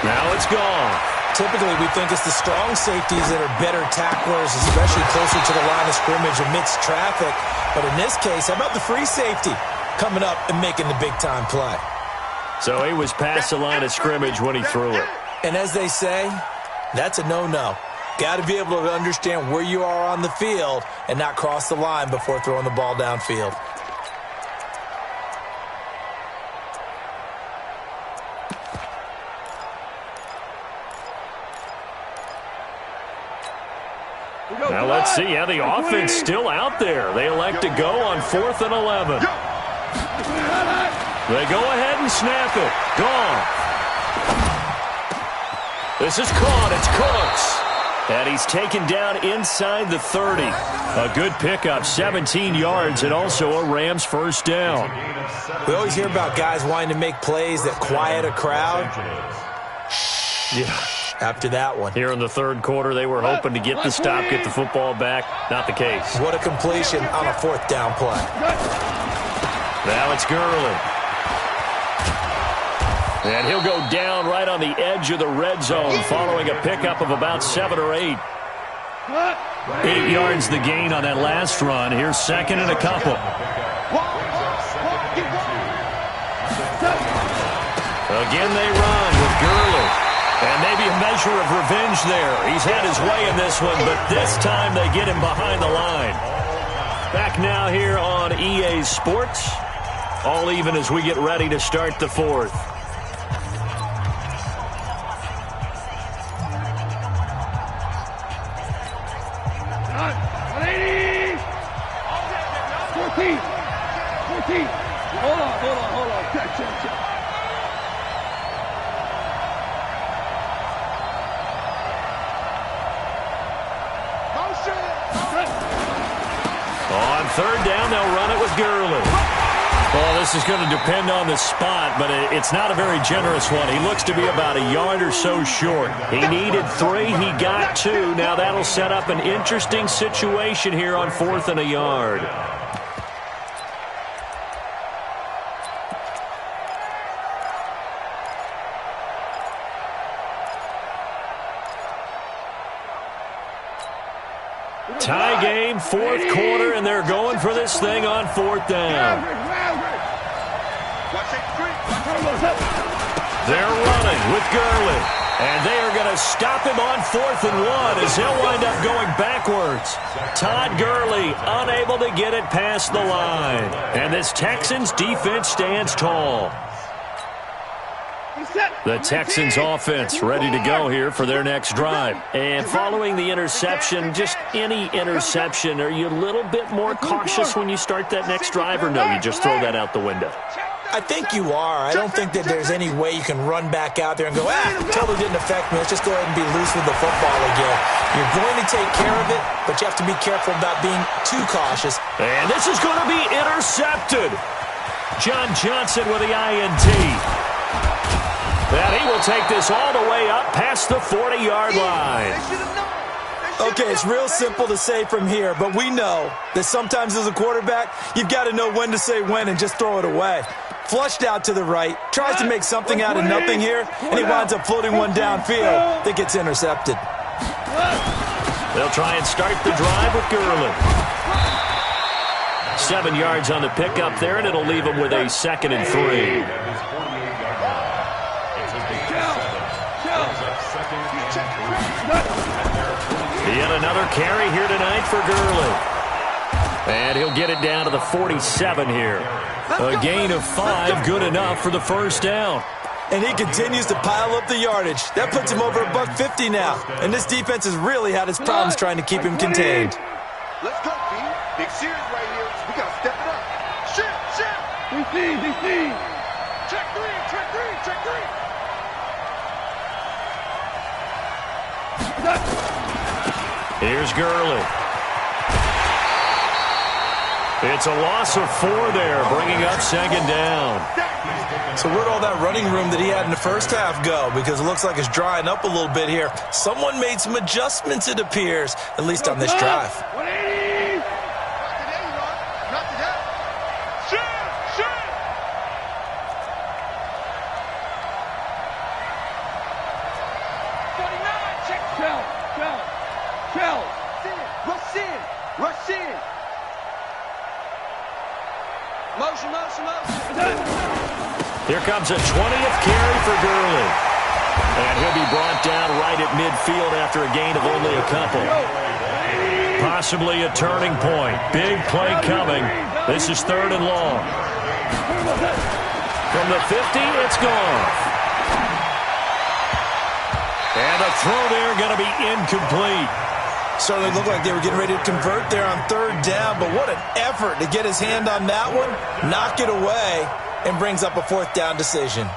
Now it's gone. Typically, we think it's the strong safeties that are better tacklers, especially closer to the line of scrimmage amidst traffic. But in this case, how about the free safety coming up and making the big-time play? So he was past the line of scrimmage when he threw it. And as they say, that's a no-no. Got to be able to understand where you are on the field and not cross the line before throwing the ball downfield. Now let's see how the offense still out there. They elect to go on 4th and 11. They go ahead and snap it. Gone. This is caught. It's Cooks. And he's taken down inside the 30. A good pickup, 17 yards, and also a Rams first down. We always hear about guys wanting to make plays that quiet a crowd. Yeah. after that one. Here in the third quarter, they were hoping to get the stop, get the football back. Not the case. What a completion on a fourth down play. Now it's Gurley. And he'll go down right on the edge of the red zone following a pickup of about 7 or 8. 8 yards the gain on that last run. Here's second and a couple. Again they run with Gurley. And maybe a measure of revenge there. He's had his way in this one, but this time they get him behind the line. Back now here on EA Sports. All even as we get ready to start the fourth. Hold on. Check. On third down, they'll run it with Gurley. Well, this is going to depend on the spot, but it's not a very generous one. He looks to be about a yard or so short. He needed 3. He got 2. Now that'll set up an interesting situation here on 4th and a yard. Tie game, fourth quarter, and they're going for this thing on 4th down. They're running with Gurley, and they are going to stop him on 4th and 1 as he'll wind up going backwards. Todd Gurley unable to get it past the line, and this Texans defense stands tall. The Texans offense ready to go here for their next drive. And following the interception, just any interception, are you a little bit more cautious when you start that next drive, or no, you just throw that out the window? I think you are. I don't think that there's any way you can run back out there and go, totally didn't affect me. Let's just go ahead and be loose with the football again. You're going to take care of it, but you have to be careful about being too cautious. And this is going to be intercepted. John Johnson with the INT. And he will take this all the way up past the 40-yard line. Okay, it's real simple to say from here, but we know that sometimes as a quarterback, you've got to know when to say when and just throw it away. Flushed out to the right, tries to make something out of nothing here, and he winds up floating one downfield that gets intercepted. They'll try and start the drive with Gurley. 7 yards on the pickup there, and it'll leave him with a 2nd and 3. Yet another carry here tonight for Gurley. And he'll get it down to the 47 here. A gain of 5, good enough for the first down. And he continues to pile up the yardage. That puts him over $150 now. And this defense has really had its problems trying to keep him contained. Let's go, B. Big series right here. We got to step it up. Shift. DC. Check 3. Here's Gurley. It's a loss of 4 there, bringing up 2nd down. So where'd all that running room that he had in the first half go? Because it looks like it's drying up a little bit here. Someone made some adjustments, it appears, at least on this drive. 180. Not today. Shift. 49. Check. Shell. Rush in. Motion. Here comes a 20th carry for Gurley. And he'll be brought down right at midfield after a gain of only a couple. Possibly a turning point. Big play coming. This is 3rd and long. From the 50, it's gone. And the throw there going to be incomplete. Certainly looked like they were getting ready to convert there on 3rd down, but what an effort to get his hand on that one, knock it away, and brings up a 4th down decision.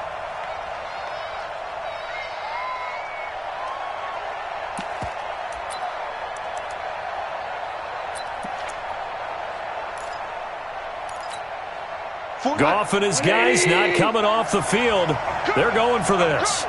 Goff and his guys not coming off the field. They're going for this.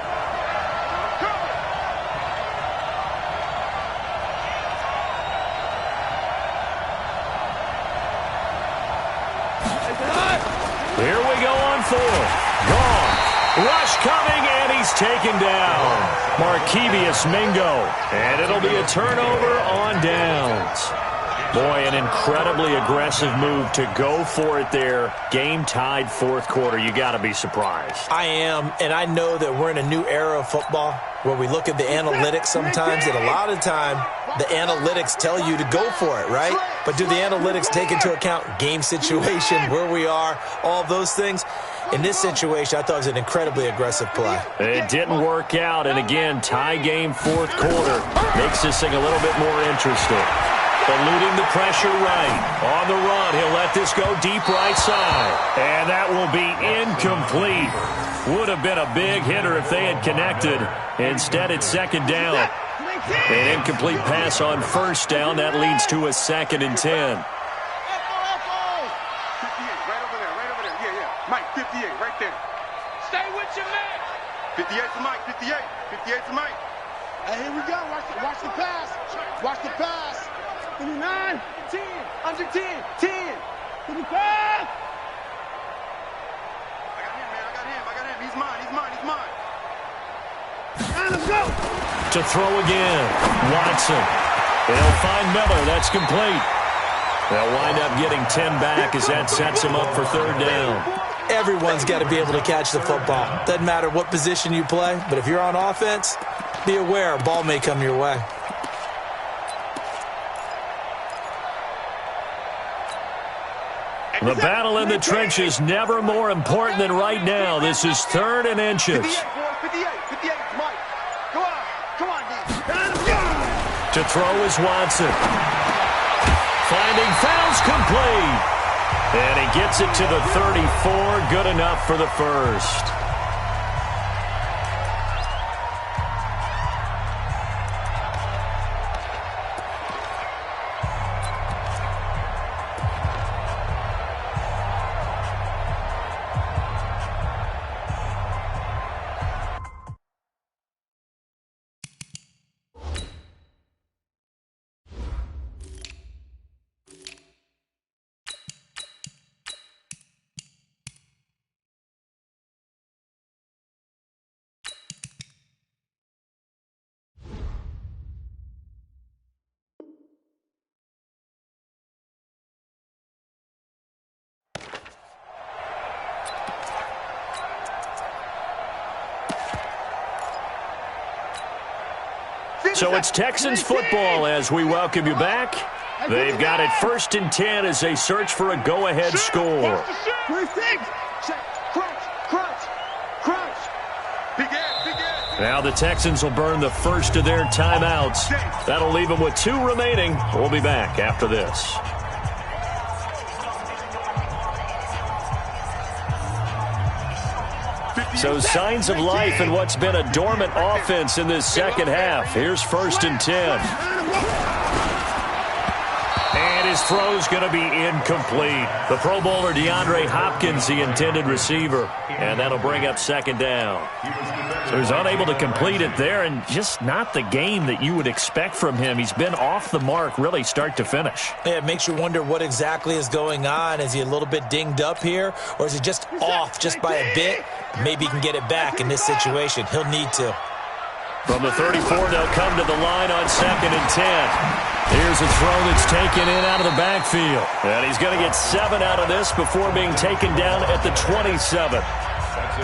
taken down. Markevious Mingo. And it'll be a turnover on downs. Boy, an incredibly aggressive move to go for it there. Game-tied fourth quarter. You got to be surprised. I am, and I know that we're in a new era of football where we look at the analytics sometimes, and a lot of time the analytics tell you to go for it, right? But do the analytics take into account game situation, where we are, all those things? In this situation, I thought it was an incredibly aggressive play. It didn't work out, and again, tie game fourth quarter makes this thing a little bit more interesting. Eluding the pressure right. On the run, he'll let this go deep right side. And that will be incomplete. Would have been a big hitter if they had connected. Instead, it's second down. An incomplete pass on first down. That leads to a 2nd and 10. Right over there. Yeah. Mike, 58, right there. Stay with your man. 58 to Mike, 58. 58 to Mike. Hey, here we go. Watch the pass. Watch the pass. 59, 10, under 10, 10, 55. I got him. He's mine. Let's go. To throw again. Watson. They'll find Miller. That's complete. They'll wind up getting 10 back as that sets them up for third down. Everyone's got to be able to catch the football. Doesn't matter what position you play, but if you're on offense, be aware a ball may come your way. The battle in the trenches never more important than right now. This is 3rd and inches. 58, Mike. Come on, D. To throw is Watson. Finding fouls complete. And he gets it to the 34. Good enough for the first. So it's Texans football as we welcome you back. They've got it 1st and 10 as they search for a go-ahead score. Now the Texans will burn the first of their timeouts. That'll leave them with 2 remaining. We'll be back after this. So signs of life in what's been a dormant offense in this second half. Here's 1st and 10. And his throw's going to be incomplete. The Pro Bowler DeAndre Hopkins, the intended receiver. And that'll bring up 2nd down. So he's unable to complete it there, and just not the game that you would expect from him. He's been off the mark really start to finish. Yeah, it makes you wonder what exactly is going on. Is he a little bit dinged up here, or is he just off just by a bit? Maybe he can get it back in this situation. He'll need to. From the 34, they'll come to the line on 2nd and 10. Here's a throw that's taken in out of the backfield. And he's going to get 7 out of this before being taken down at the 27.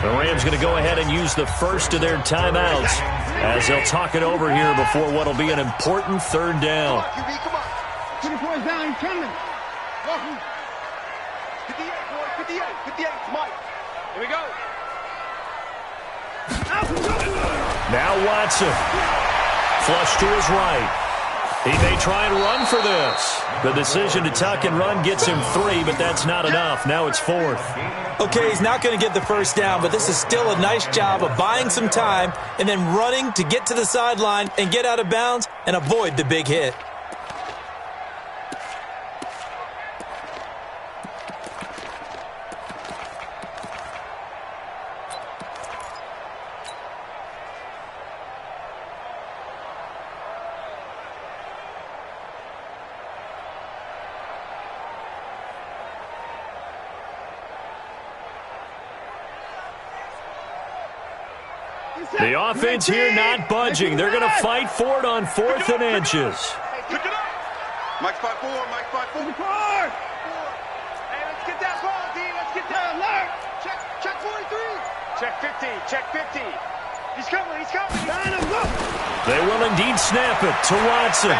The Rams going to go ahead and use the first of their timeouts as they'll talk it over here before what will be an important 3rd down. Come on. 24 is down. He's coming. 58, Mike. Here we go. Now Watson. Flush to his right. He may try and run for this. The decision to tuck and run gets him 3, but that's not enough. Now it's 4th. Okay, he's not going to get the first down, but this is still a nice job of buying some time and then running to get to the sideline and get out of bounds and avoid the big hit. The offense here not budging. They're going to fight for it on 4th and inches. Pick it up. Mike 5-4, Mike 5-4. Hey, let's get that ball, D. Let's get that alert. Check 43. Check 50. Check 50. He's coming. He's coming. They will indeed snap it to Watson.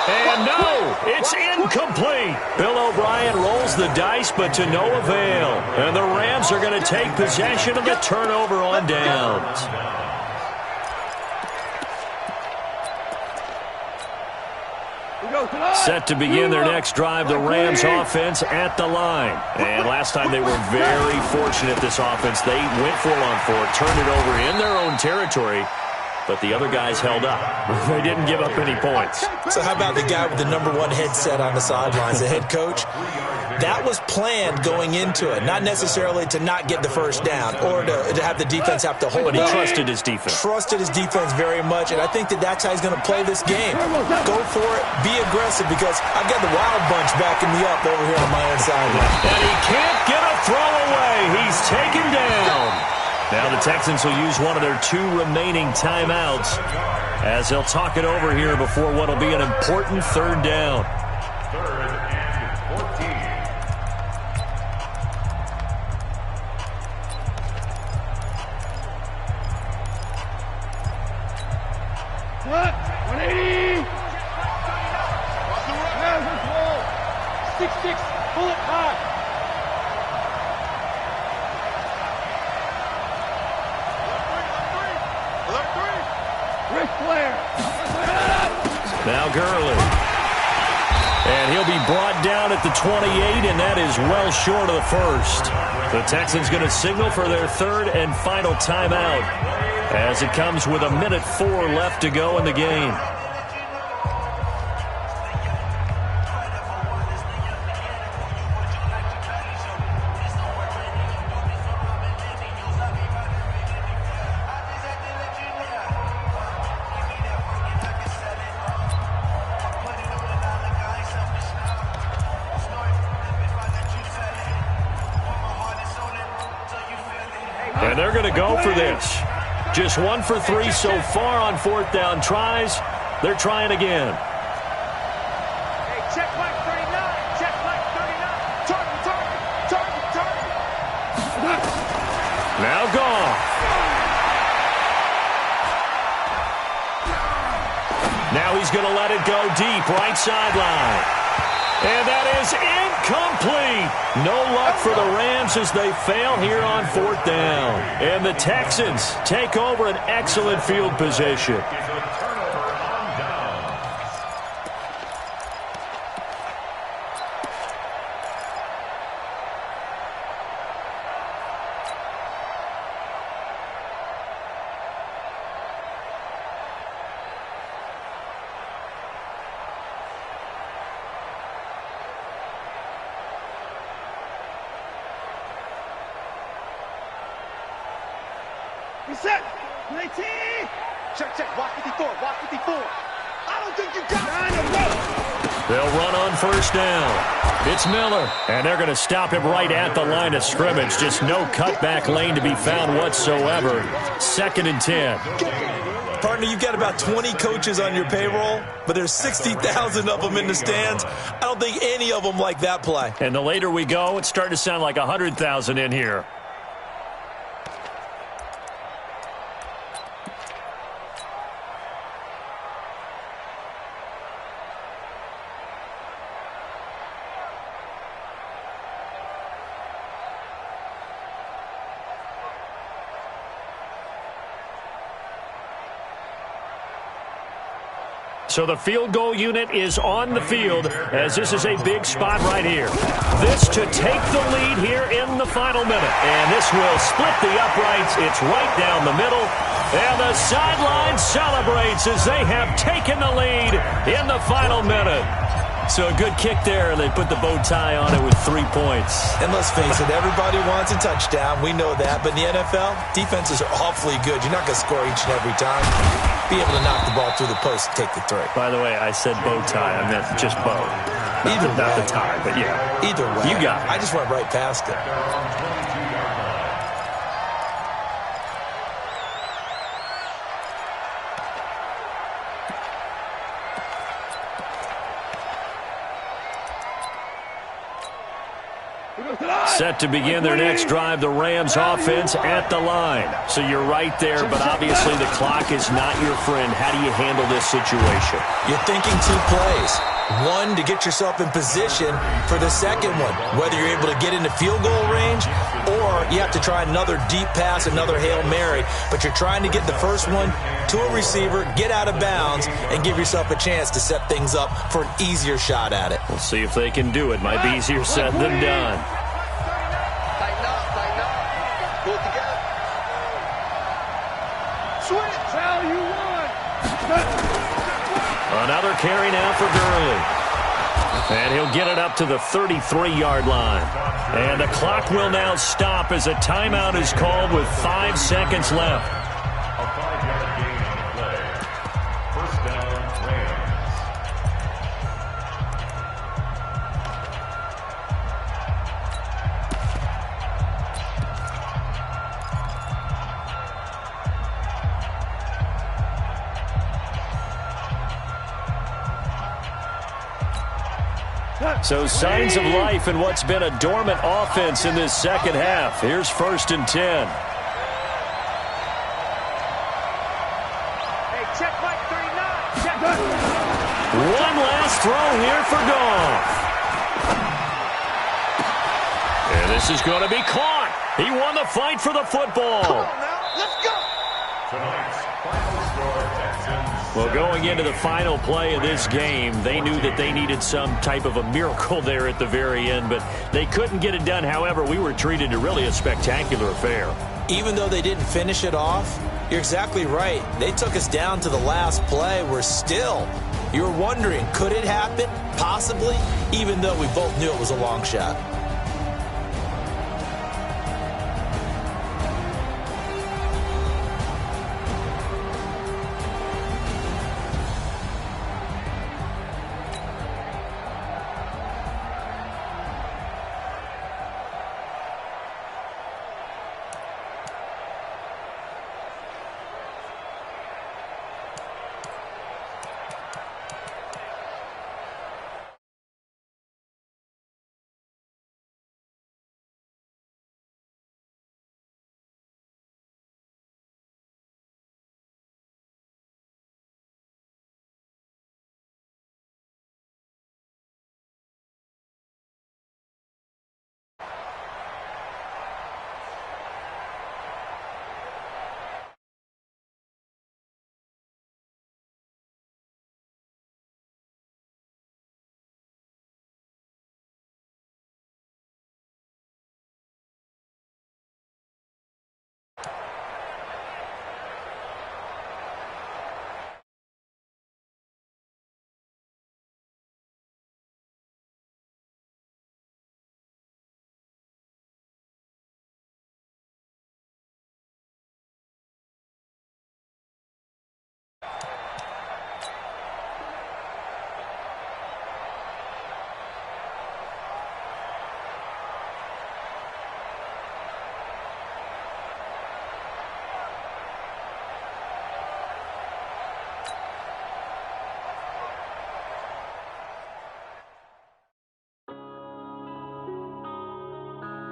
And no, it's incomplete. Bill O'Brien rolls the dice, but to no avail. And the Rams are going to take possession of the turnover on downs. Set to begin their next drive, the Rams offense at the line. And last time they were very fortunate, this offense. They went 4-on-4, turned it over in their own territory, but the other guys held up. They didn't give up any points. So how about the guy with the #1 headset on the sidelines, the head coach? That was planned going into it, not necessarily to not get the first down or to have the defense have to hold But he up. trusted his defense. Trusted his defense very much, and I think that's how he's going to play this game. Go for it, be aggressive, because I've got the Wild Bunch backing me up over here on my own sideline. And he can't get a throw away. He's taken down. Now the Texans will use one of their 2 remaining timeouts as they'll talk it over here before what will be an important 3rd down. 3rd and 14. What? 180. 6-6. Pull it high. Ric Flair. Now Gurley. And he'll be brought down at the 28, and that is well short of the first. The Texans going to signal for their 3rd and final timeout as it comes with 1:04 left to go in the game. And they're going to go for this. Just 1 for 3 so far on 4th down tries. They're trying again. Hey, check Mike 39. Check Mike 39. Target. Now gone. Now he's going to let it go deep, right sideline. And that is incomplete. No luck for the Rams as they fail here on 4th down. And the Texans take over an excellent field position. Reset. 19. Check. Watch 54. Watch 54. I don't think you got it. They'll run on 1st down. It's Miller. And they're going to stop him right at the line of scrimmage. Just no cutback lane to be found whatsoever. 2nd and 10. Partner, you've got about 20 coaches on your payroll, but there's 60,000 of them in the stands. I don't think any of them like that play. And the later we go, it's starting to sound like 100,000 in here. So the field goal unit is on the field as this is a big spot right here. This to take the lead here in the final minute. And this will split the uprights. It's right down the middle. And the sideline celebrates as they have taken the lead in the final minute. So a good kick there. They put the bow tie on it with 3 points. And let's face it, everybody wants a touchdown. We know that. But in the NFL, defenses are awfully good. You're not going to score each and every time. Be able to knock the ball through the post and take the 3. By the way, I said bow tie. I meant just bow. Not the tie, but yeah. Either way. You got it. I just went right past it. Set to begin their next drive, the Rams offense at the line. So you're right there, but obviously the clock is not your friend. How do you handle this situation? You're thinking 2 plays. One, to get yourself in position for the second one, whether you're able to get into field goal range or you have to try another deep pass, another Hail Mary, but you're trying to get the first one to a receiver, get out of bounds, and give yourself a chance to set things up for an easier shot at it. We'll see if they can do it. Might be easier said than done. Tighten up. Pull it together. Switch. How you want. Another carry now for Gurley. And he'll get it up to the 33-yard line. And the clock will now stop as a timeout is called with 5 seconds left. A 5-yard gain on the play. First down, Rams. So signs of life in what's been a dormant offense in this second half. Here's 1st and 10. Hey, check Mike 39. Check. One last throw here for Goff. And this is going to be caught. He won the fight for the football. Come on now. Let's go. Tonight's final score, Texans. Well, going into the final play of this game, they knew that they needed some type of a miracle there at the very end, but they couldn't get it done. However, we were treated to really a spectacular affair. Even though they didn't finish it off, you're exactly right. They took us down to the last play. We're still, you're wondering, could it happen? Possibly, even though we both knew it was a long shot.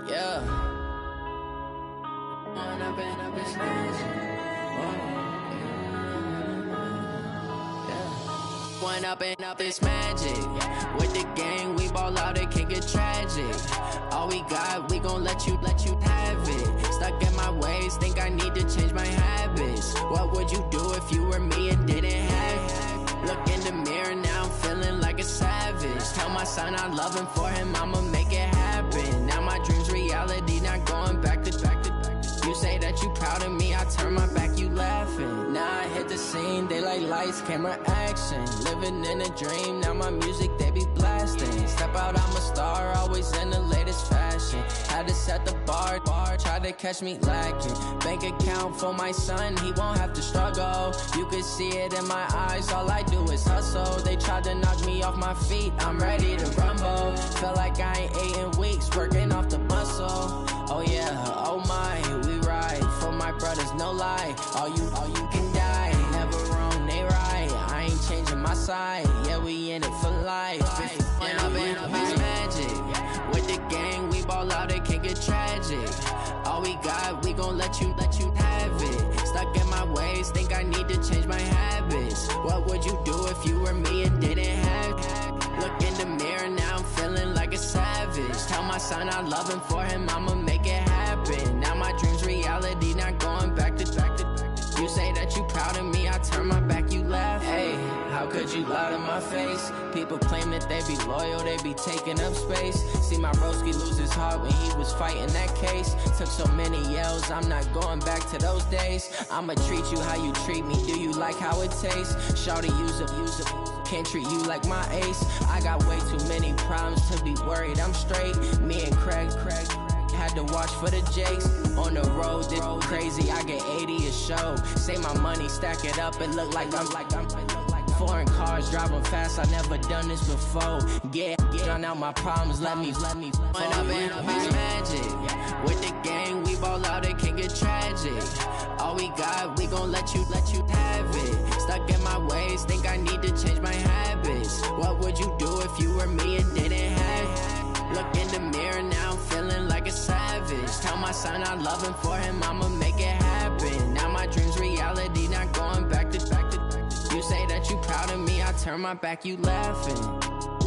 Yeah. When I've been up this When I've been up this magic. With the gang, we ball out, it can get tragic. All we got, we gon' let you have it. Stuck in my ways, think I need to change my habits. What would you do if you were me and didn't have it? Look in the mirror, now I'm feeling like a savage. Tell my son I love him, for him I'ma make it happen. Now my dream's reality, not going back to. You say that you proud of me, I turn my back, you laughing. Now I hit the scene, they like lights, camera, action. Living in a dream, now my music, they be blasting. Step out, I'm a star, always in the latest fashion. Had to set the bar, try to catch me lacking. Bank account for my son, he won't have to struggle. You could see it in my eyes, all I do is hustle. They tried to knock me off my feet, I'm ready to rumble. Feel like I ain't ate in weeks, working off the muscle. Oh yeah, oh my, we ride for my brothers, no lie. All you can die, never wrong, they right. I ain't changing my side, yeah, we in it for life. When I've been up, it's magic. With the gang, we ball out, it can't get ways, think I need to change my habits. What would you do if you were me and didn't have? Look in the mirror, now I'm feeling like a savage. Tell my son I love him, for him I'ma make it happen. Now my dream's reality, not going back to. You say that you proud of me, I turn my back, you laugh. Hey, how could you lie to my face? People claim that they be loyal, they be taking up space. See my broski lose his heart when he was fighting that case. Took so many yells, I'm not going back to those days. I'ma treat you how you treat me, do you like how it tastes? Shawty, use it, can't treat you like my ace. I got way too many problems to be worried, I'm straight. Me and Craig had to watch for the Jakes. On the road, this crazy, I get 80 a show. Say my money, stack it up, it look like I'm foreign cars, driving fast, I never done this before. Drown out my problems, let me run up and up is magic. With the gang, we ball out, it can get tragic. All we got, we gon' let you have it. Stuck in my ways, think I need to change my habits. What would you do if you were me and didn't have? Look in the mirror, now I'm feeling like a savage. Tell my son I love him, for him I'ma make it happen. Now my dream's reality, not going back to. You say that you proud of me, I turn my back, you laughing.